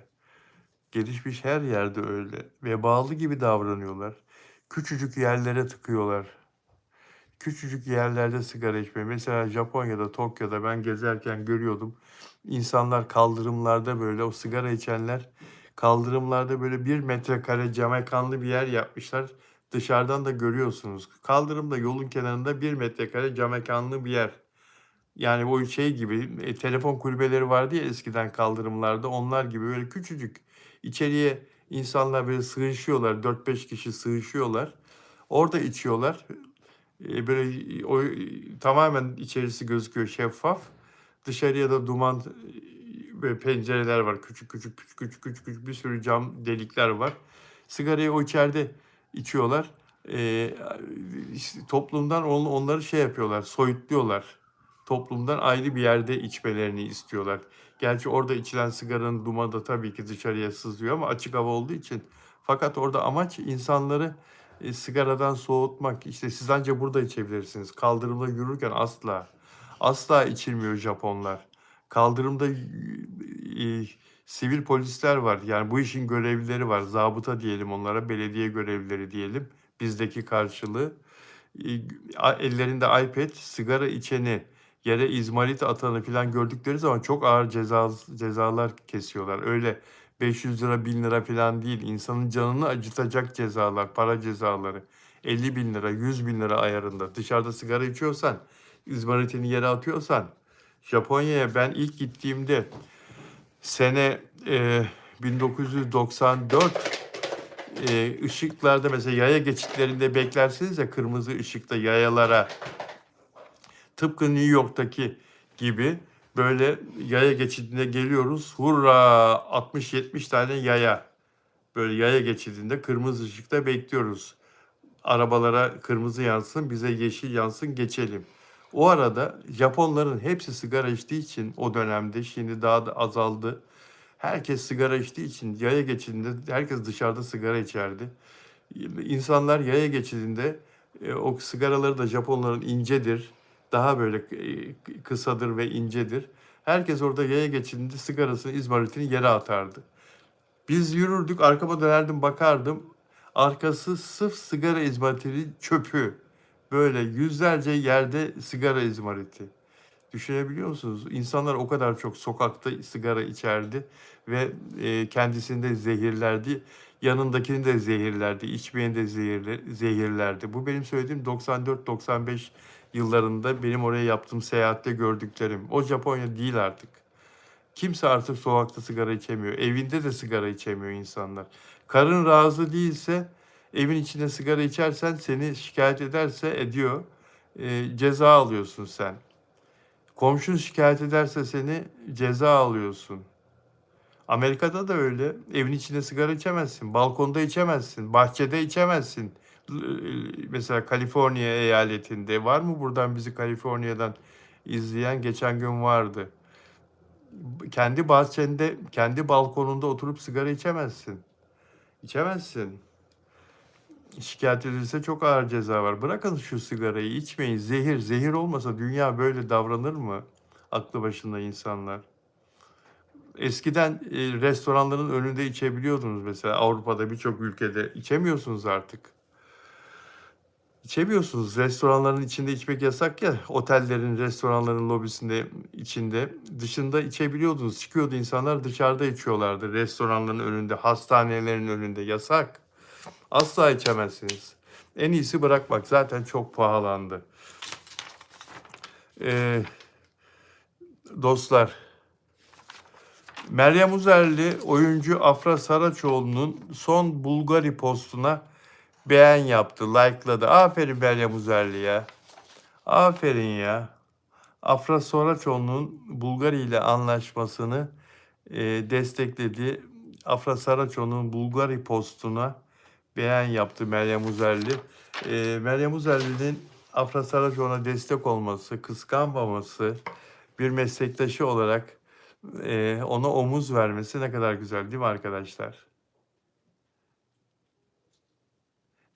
Gelişmiş her yerde öyle. Vebalı gibi davranıyorlar. Küçücük yerlere tıkıyorlar. Küçücük yerlerde sigara içmeyi. Mesela Japonya'da, Tokyo'da ben gezerken görüyordum. İnsanlar kaldırımlarda böyle o sigara içenler kaldırımlarda böyle 1 metrekare camekanlı bir yer yapmışlar. Dışarıdan da görüyorsunuz. Kaldırımda yolun kenarında 1 metrekare camekanlı bir yer. Yani o şey gibi telefon kulübeleri vardı ya eskiden kaldırımlarda onlar gibi böyle küçücük. İçeriye insanlar böyle sığışıyorlar. 4-5 kişi sığışıyorlar. Orada içiyorlar. Böyle o tamamen içerisi gözüküyor şeffaf. Dışarıya da duman ve pencereler var. Küçük küçük küçük küçük küçük küçük bir sürü cam delikler var. Sigarayı o içeride içiyorlar. İşte toplumdan onları şey yapıyorlar, soyutluyorlar. Toplumdan ayrı bir yerde içmelerini istiyorlar. Gerçi orada içilen sigaranın dumanı da tabii ki dışarıya sızıyor ama açık hava olduğu için. Fakat orada amaç insanları sigaradan soğutmak. İşte siz ancak burada içebilirsiniz. Kaldırımda yürürken asla. Asla içilmiyor Japonlar. Kaldırımda sivil polisler var. Yani bu işin görevlileri var. Zabıta diyelim onlara, belediye görevlileri diyelim. Bizdeki karşılığı. Ellerinde iPad, sigara içeni, yere izmarit atanı falan gördükleri zaman çok ağır cezalar kesiyorlar. Öyle 500 lira, 1000 lira falan değil. İnsanın canını acıtacak cezalar, para cezaları. 50 bin lira, 100 bin lira ayarında. Dışarıda sigara içiyorsan, izmaritini yere atıyorsan, Japonya'ya ben ilk gittiğimde sene 1994 ışıklarda mesela yaya geçitlerinde beklersiniz ya kırmızı ışıkta yayalara tıpkı New York'taki gibi böyle yaya geçidine geliyoruz. Hurra 60-70 tane yaya böyle yaya geçidinde kırmızı ışıkta bekliyoruz. Arabalara kırmızı yansın, bize yeşil yansın, geçelim. O arada Japonların hepsi sigara içtiği için o dönemde şimdi daha da azaldı. Herkes sigara içtiği için yaya geçidinde herkes dışarıda sigara içerdi. İnsanlar yaya geçidinde o sigaraları da Japonların incedir. Daha böyle kısadır ve incedir. Herkes orada yaya geçidinde sigarasını, izmaritini yere atardı. Biz yürürdük, arkama dönerdim, bakardım. Arkası sırf sigara izmariti çöpü. Böyle yüzlerce yerde sigara izmariti. Düşünebiliyor musunuz? İnsanlar o kadar çok sokakta sigara içerdi ve kendisini de zehirlerdi. Yanındakini de zehirlerdi, içmeyeni de zehirlerdi. Bu benim söylediğim 94-95 yıllarında benim oraya yaptığım seyahatte gördüklerim. O Japonya değil artık. Kimse artık sokakta sigara içemiyor. Evinde de sigara içemiyor insanlar. Karın razı değilse, evin içinde sigara içersen seni şikayet ederse ediyor. Ceza alıyorsun sen. Komşun şikayet ederse seni ceza alıyorsun. Amerika'da da öyle. Evin içinde sigara içemezsin. Balkonda içemezsin. Bahçede içemezsin. Mesela Kaliforniya eyaletinde var mı buradan bizi Kaliforniya'dan izleyen? Geçen gün vardı. Kendi bahçende, kendi balkonunda oturup sigara içemezsin. İçemezsin. Şikayet edilirse çok ağır ceza var. Bırakın şu sigarayı, içmeyin. Zehir, zehir olmasa dünya böyle davranır mı? Aklı başında insanlar. Eskiden restoranların önünde içebiliyordunuz mesela Avrupa'da birçok ülkede. İçemiyorsunuz artık. İçemiyorsunuz. Restoranların içinde içmek yasak ya. Otellerin, restoranların lobisinde, içinde. Dışında içebiliyordunuz. Çıkıyordu insanlar dışarıda içiyorlardı. Restoranların önünde, hastanelerin önünde. Yasak. Asla içemezsiniz. En iyisi bırakmak. Zaten çok pahalandı. Dostlar, Meryem Uzerli oyuncu Afra Saraçoğlu'nun son Bulgari postuna beğen yaptı, like'ladı. Aferin Meryem Uzerli ya. Aferin ya. Afra Saraçoğlu'nun Bulgari ile anlaşmasını destekledi. Afra Saraçoğlu'nun Bulgari postuna beğen yaptı Meryem Uzerli. Meryem Uzerli'nin Afra Saraçoğlu'na destek olması, kıskanmaması, bir meslektaşı olarak ona omuz vermesi ne kadar güzel değil mi arkadaşlar?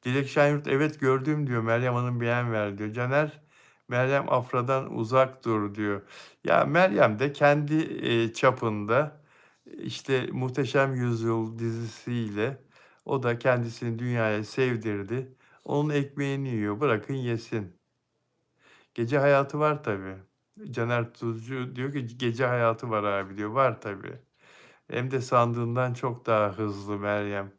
Dilek Şenyurt evet gördüm diyor. Meryem Hanım beğen ver diyor. Caner Meryem Afra'dan uzak dur diyor. Ya Meryem de kendi çapında işte Muhteşem Yüzyıl dizisiyle o da kendisini dünyaya sevdirdi. Onun ekmeğini yiyor. Bırakın yesin. Gece hayatı var tabii. Caner Tuzcu diyor ki gece hayatı var abi diyor. Var tabii. Hem de sandığından çok daha hızlı Meryem.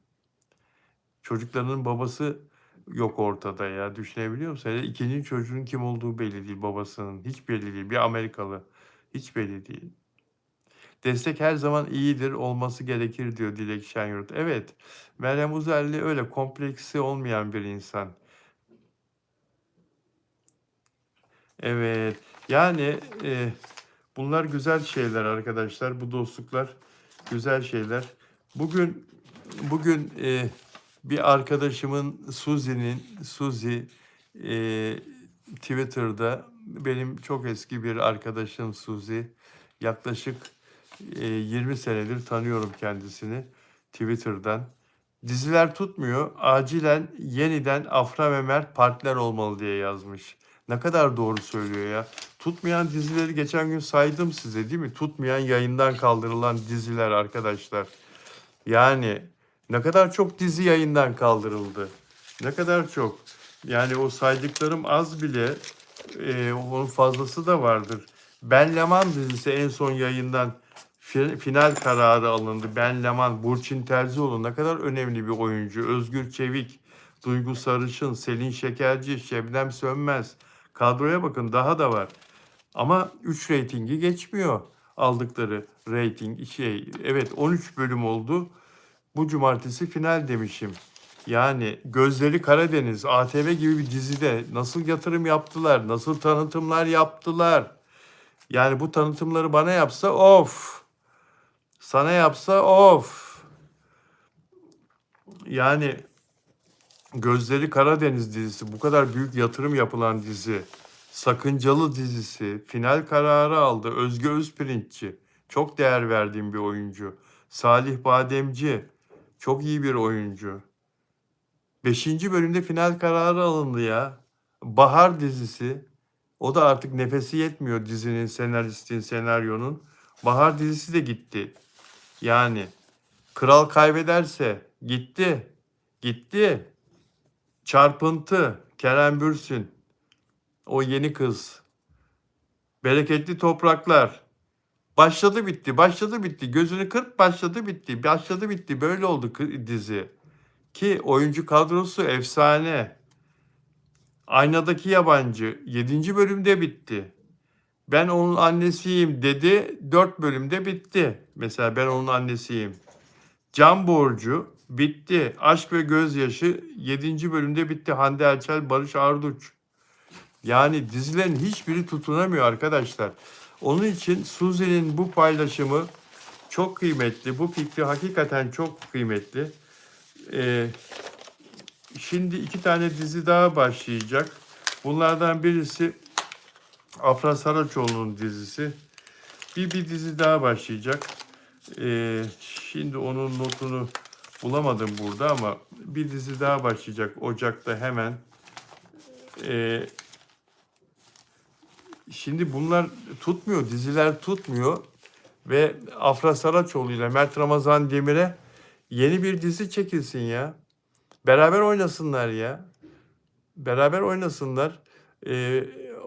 Çocuklarının babası yok ortada ya. Düşünebiliyor musun? Hele ikinci çocuğun kim olduğu belli değil babasının. Hiç belli değil. Bir Amerikalı. Hiç belli değil. Destek her zaman iyidir, olması gerekir diyor Dilek Şenyurt. Evet, Meryem Uzerli öyle kompleksi olmayan bir insan. Evet, yani bunlar güzel şeyler arkadaşlar. Bu dostluklar güzel şeyler. Bugün bir arkadaşımın Suzi Twitter'da benim çok eski bir arkadaşım Suzi. Yaklaşık 20 senedir tanıyorum kendisini Twitter'dan. Diziler tutmuyor. Acilen yeniden Afra ve Mert partner olmalı diye yazmış. Ne kadar doğru söylüyor ya. Tutmayan dizileri geçen gün saydım size değil mi? Tutmayan yayından kaldırılan diziler arkadaşlar. Yani ne kadar çok dizi yayından kaldırıldı. Ne kadar çok. Yani o saydıklarım az bile. Onun fazlası da vardır. Ben Leman dizisi en son yayından final kararı alındı. Ben Leman, Burçin Terzioğlu ne kadar önemli bir oyuncu. Özgür Çevik, Duygu Sarışın, Selin Şekerci, Şebnem Sönmez. Kadroya bakın daha da var. Ama 3 reytingi geçmiyor aldıkları reyting. Evet 13 bölüm oldu. Bu cumartesi final demişim. Yani Gözleri Karadeniz, ATV gibi bir dizide nasıl yatırım yaptılar, nasıl tanıtımlar yaptılar. Yani bu tanıtımları bana yapsa of, sana yapsa of. Yani Gözleri Karadeniz dizisi, bu kadar büyük yatırım yapılan dizi, Sakıncalı dizisi, final kararı aldı. Özge Özpirinççi, çok değer verdiğim bir oyuncu. Salih Bademci, çok iyi bir oyuncu. 5. bölümde final kararı alındı ya. Bahar dizisi. O da artık nefesi yetmiyor dizinin, senaristin, senaryonun. Bahar dizisi de gitti. Yani Kral kaybederse gitti. Gitti. Çarpıntı. Kerem Bürsin. O yeni kız. Bereketli Topraklar. Başladı bitti. Başladı bitti. Gözünü kırp başladı bitti. Başladı bitti. Böyle oldu dizi. Ki oyuncu kadrosu efsane. Aynadaki Yabancı 7. bölümde bitti. Ben onun annesiyim dedi. 4 bölümde bitti. Mesela ben onun annesiyim. Can Borcu bitti. Aşk ve Gözyaşı 7. bölümde bitti. Hande Erçel, Barış Arduç. Yani dizilerin hiçbiri tutunamıyor arkadaşlar. Onun için Suzi'nin bu paylaşımı çok kıymetli. Bu fikri hakikaten çok kıymetli. Şimdi 2 tane dizi daha başlayacak. Bunlardan birisi Afra Saraçoğlu'nun dizisi. Bir dizi daha başlayacak. Şimdi onun notunu bulamadım burada ama bir dizi daha başlayacak Ocak'ta hemen. Şimdi bunlar tutmuyor, diziler tutmuyor ve Afra Saraçoğlu ile Mert Ramazan Demir'e yeni bir dizi çekilsin ya. Beraber oynasınlar ya. Beraber oynasınlar.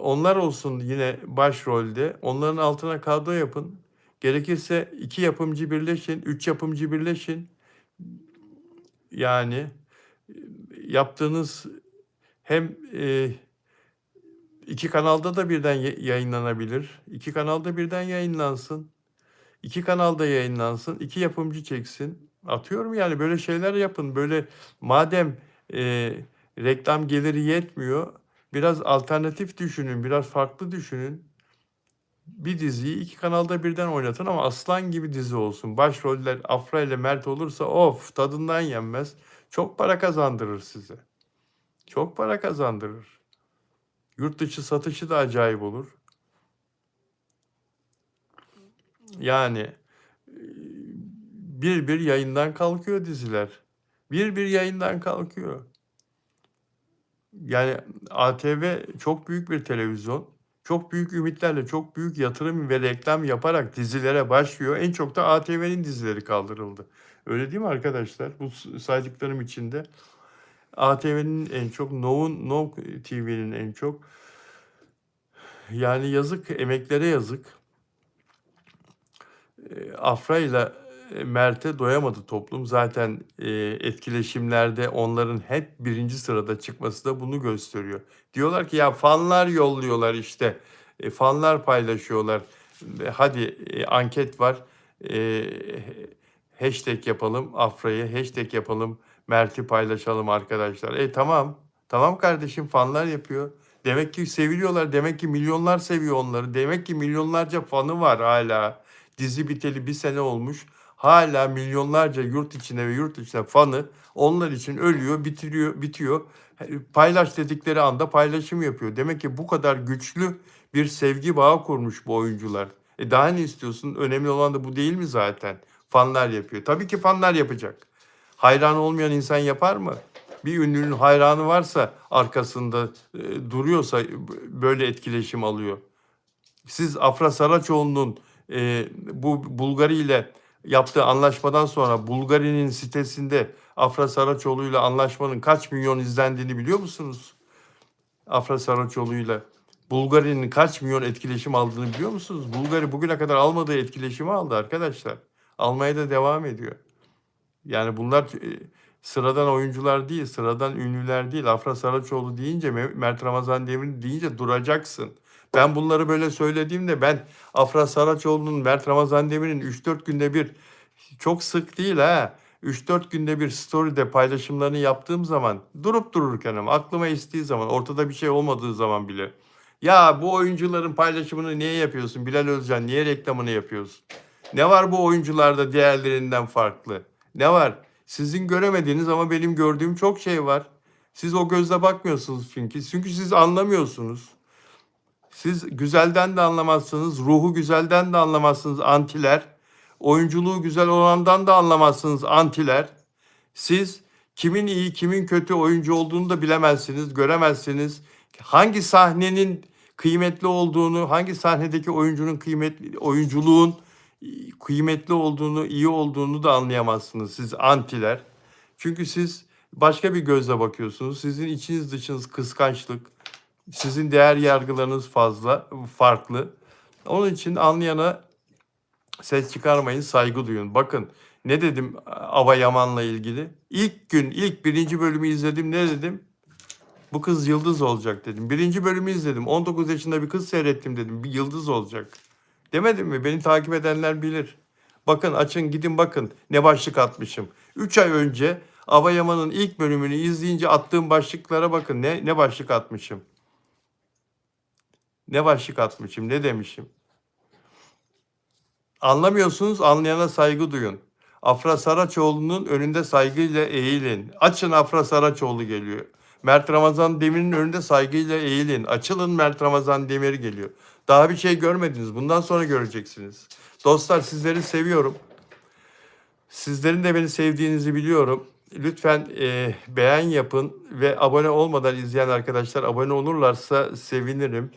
Onlar olsun yine başrolde. Onların altına kadro yapın. Gerekirse 2 yapımcı birleşin, 3 yapımcı birleşin. Yani yaptığınız hem 2 kanalda da birden yayınlanabilir. 2 kanalda birden yayınlansın. 2 kanalda yayınlansın. 2 yapımcı çeksin. Atıyorum yani böyle şeyler yapın. Böyle madem reklam geliri yetmiyor, biraz alternatif düşünün, biraz farklı düşünün. Bir diziyi 2 kanalda birden oynatın ama aslan gibi dizi olsun. Başroller Afra ile Mert olursa of tadından yenmez. Çok para kazandırır size. Çok para kazandırır. Yurt dışı satışı da acayip olur. Yani bir yayından kalkıyor diziler. Bir yayından kalkıyor. Yani ATV çok büyük bir televizyon. Çok büyük ümitlerle, çok büyük yatırım ve reklam yaparak dizilere başlıyor. En çok da ATV'nin dizileri kaldırıldı. Öyle değil mi arkadaşlar? Bu saydıklarım içinde ATV'nin en çok, Now TV'nin en çok. Yani yazık, emeklere yazık. Afra ile Mert'e doyamadı toplum. Zaten etkileşimlerde onların hep 1. sırada çıkması da bunu gösteriyor. Diyorlar ki ya fanlar yolluyorlar işte. Fanlar paylaşıyorlar. Hadi anket var. Hashtag yapalım Afra'yı, hashtag yapalım Mert'i paylaşalım arkadaşlar. Tamam. Tamam kardeşim fanlar yapıyor. Demek ki seviliyorlar. Demek ki milyonlar seviyor onları. Demek ki milyonlarca fanı var hala. Dizi biteli 1 sene olmuş. Hala milyonlarca yurt içine ve yurt dışına fanı onlar için ölüyor, bitiyor. Paylaş dedikleri anda paylaşım yapıyor. Demek ki bu kadar güçlü bir sevgi bağı kurmuş bu oyuncular. Daha ne istiyorsun? Önemli olan da bu değil mi zaten? Fanlar yapıyor. Tabii ki fanlar yapacak. Hayran olmayan insan yapar mı? Bir ünlünün hayranı varsa arkasında duruyorsa böyle etkileşim alıyor. Siz Afra Saraçoğlu'nun bu Bulgari ile yaptığı anlaşmadan sonra Bulgari'nin sitesinde Afra Saraçoğlu ile anlaşmanın kaç milyon izlendiğini biliyor musunuz? Afra Saraçoğlu ile Bulgari'nin kaç milyon etkileşim aldığını biliyor musunuz? Bulgari bugüne kadar almadığı etkileşimi aldı arkadaşlar. Almaya da devam ediyor. Yani bunlar sıradan oyuncular değil, sıradan ünlüler değil. Afra Saraçoğlu deyince, Mert Ramazan Demir deyince duracaksın. Ben bunları böyle söylediğimde ben Afra Saraçoğlu'nun, Mert Ramazan Demir'in 3-4 günde bir, çok sık değil ha, 3-4 günde bir story'de paylaşımlarını yaptığım zaman durup dururken ama aklıma estiği zaman, ortada bir şey olmadığı zaman bile ya bu oyuncuların paylaşımını niye yapıyorsun Bilal Özcan, niye reklamını yapıyorsun? Ne var bu oyuncularda diğerlerinden farklı? Ne var? Sizin göremediğiniz ama benim gördüğüm çok şey var. Siz o gözle bakmıyorsunuz çünkü. Çünkü siz anlamıyorsunuz. Siz güzelden de anlamazsınız, ruhu güzelden de anlamazsınız antiler. Oyunculuğu güzel olandan da anlamazsınız antiler. Siz kimin iyi, kimin kötü oyuncu olduğunu da bilemezsiniz, göremezsiniz. Hangi sahnenin kıymetli olduğunu, hangi sahnedeki oyunculuğun kıymetli olduğunu, iyi olduğunu da anlayamazsınız siz antiler. Çünkü siz Başka bir gözle bakıyorsunuz. Sizin içiniz dışınız kıskançlık. Sizin değer yargılarınız farklı. Onun için anlayana ses çıkarmayın, saygı duyun. Bakın ne dedim Ava Yaman'la ilgili? İlk birinci bölümü izledim, ne dedim? Bu kız yıldız olacak dedim. Birinci bölümü izledim. 19 yaşında bir kız seyrettim dedim. Bir yıldız olacak. Demedim mi? Beni takip edenler bilir. Bakın açın gidin bakın ne başlık atmışım. 3 ay önce Ava Yaman'ın ilk bölümünü izleyince attığım başlıklara bakın. Ne başlık atmışım. Ne başlık atmışım, ne demişim. Anlamıyorsunuz, anlayana saygı duyun. Afra Saraçoğlu'nun önünde saygıyla eğilin. Açın, Afra Saraçoğlu geliyor. Mert Ramazan Demir'in önünde saygıyla eğilin. Açılın, Mert Ramazan Demir geliyor. Daha bir şey görmediniz. Bundan sonra göreceksiniz. Dostlar, sizleri seviyorum. Sizlerin de beni sevdiğinizi biliyorum. Lütfen beğen yapın ve abone olmadan izleyen arkadaşlar abone olurlarsa sevinirim.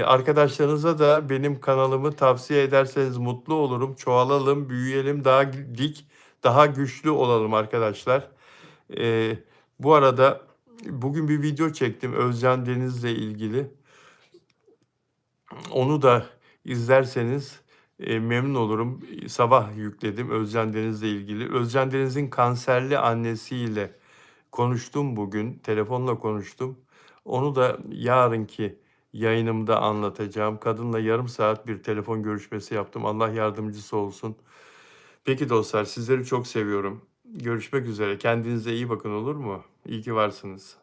Arkadaşlarınıza da benim kanalımı tavsiye ederseniz mutlu olurum. Çoğalalım, büyüyelim, daha dik, daha güçlü olalım arkadaşlar. Bu arada bugün bir video çektim Özcan Deniz'le ilgili. Onu da izlerseniz memnun olurum. Sabah yükledim Özcan Deniz'le ilgili. Özcan Deniz'in kanserli annesiyle konuştum bugün. Telefonla konuştum. Onu da yarınki yayınımda anlatacağım. Kadınla yarım saat bir telefon görüşmesi yaptım. Allah yardımcısı olsun. Peki dostlar, sizleri çok seviyorum. Görüşmek üzere. Kendinize iyi bakın, olur mu? İyi ki varsınız.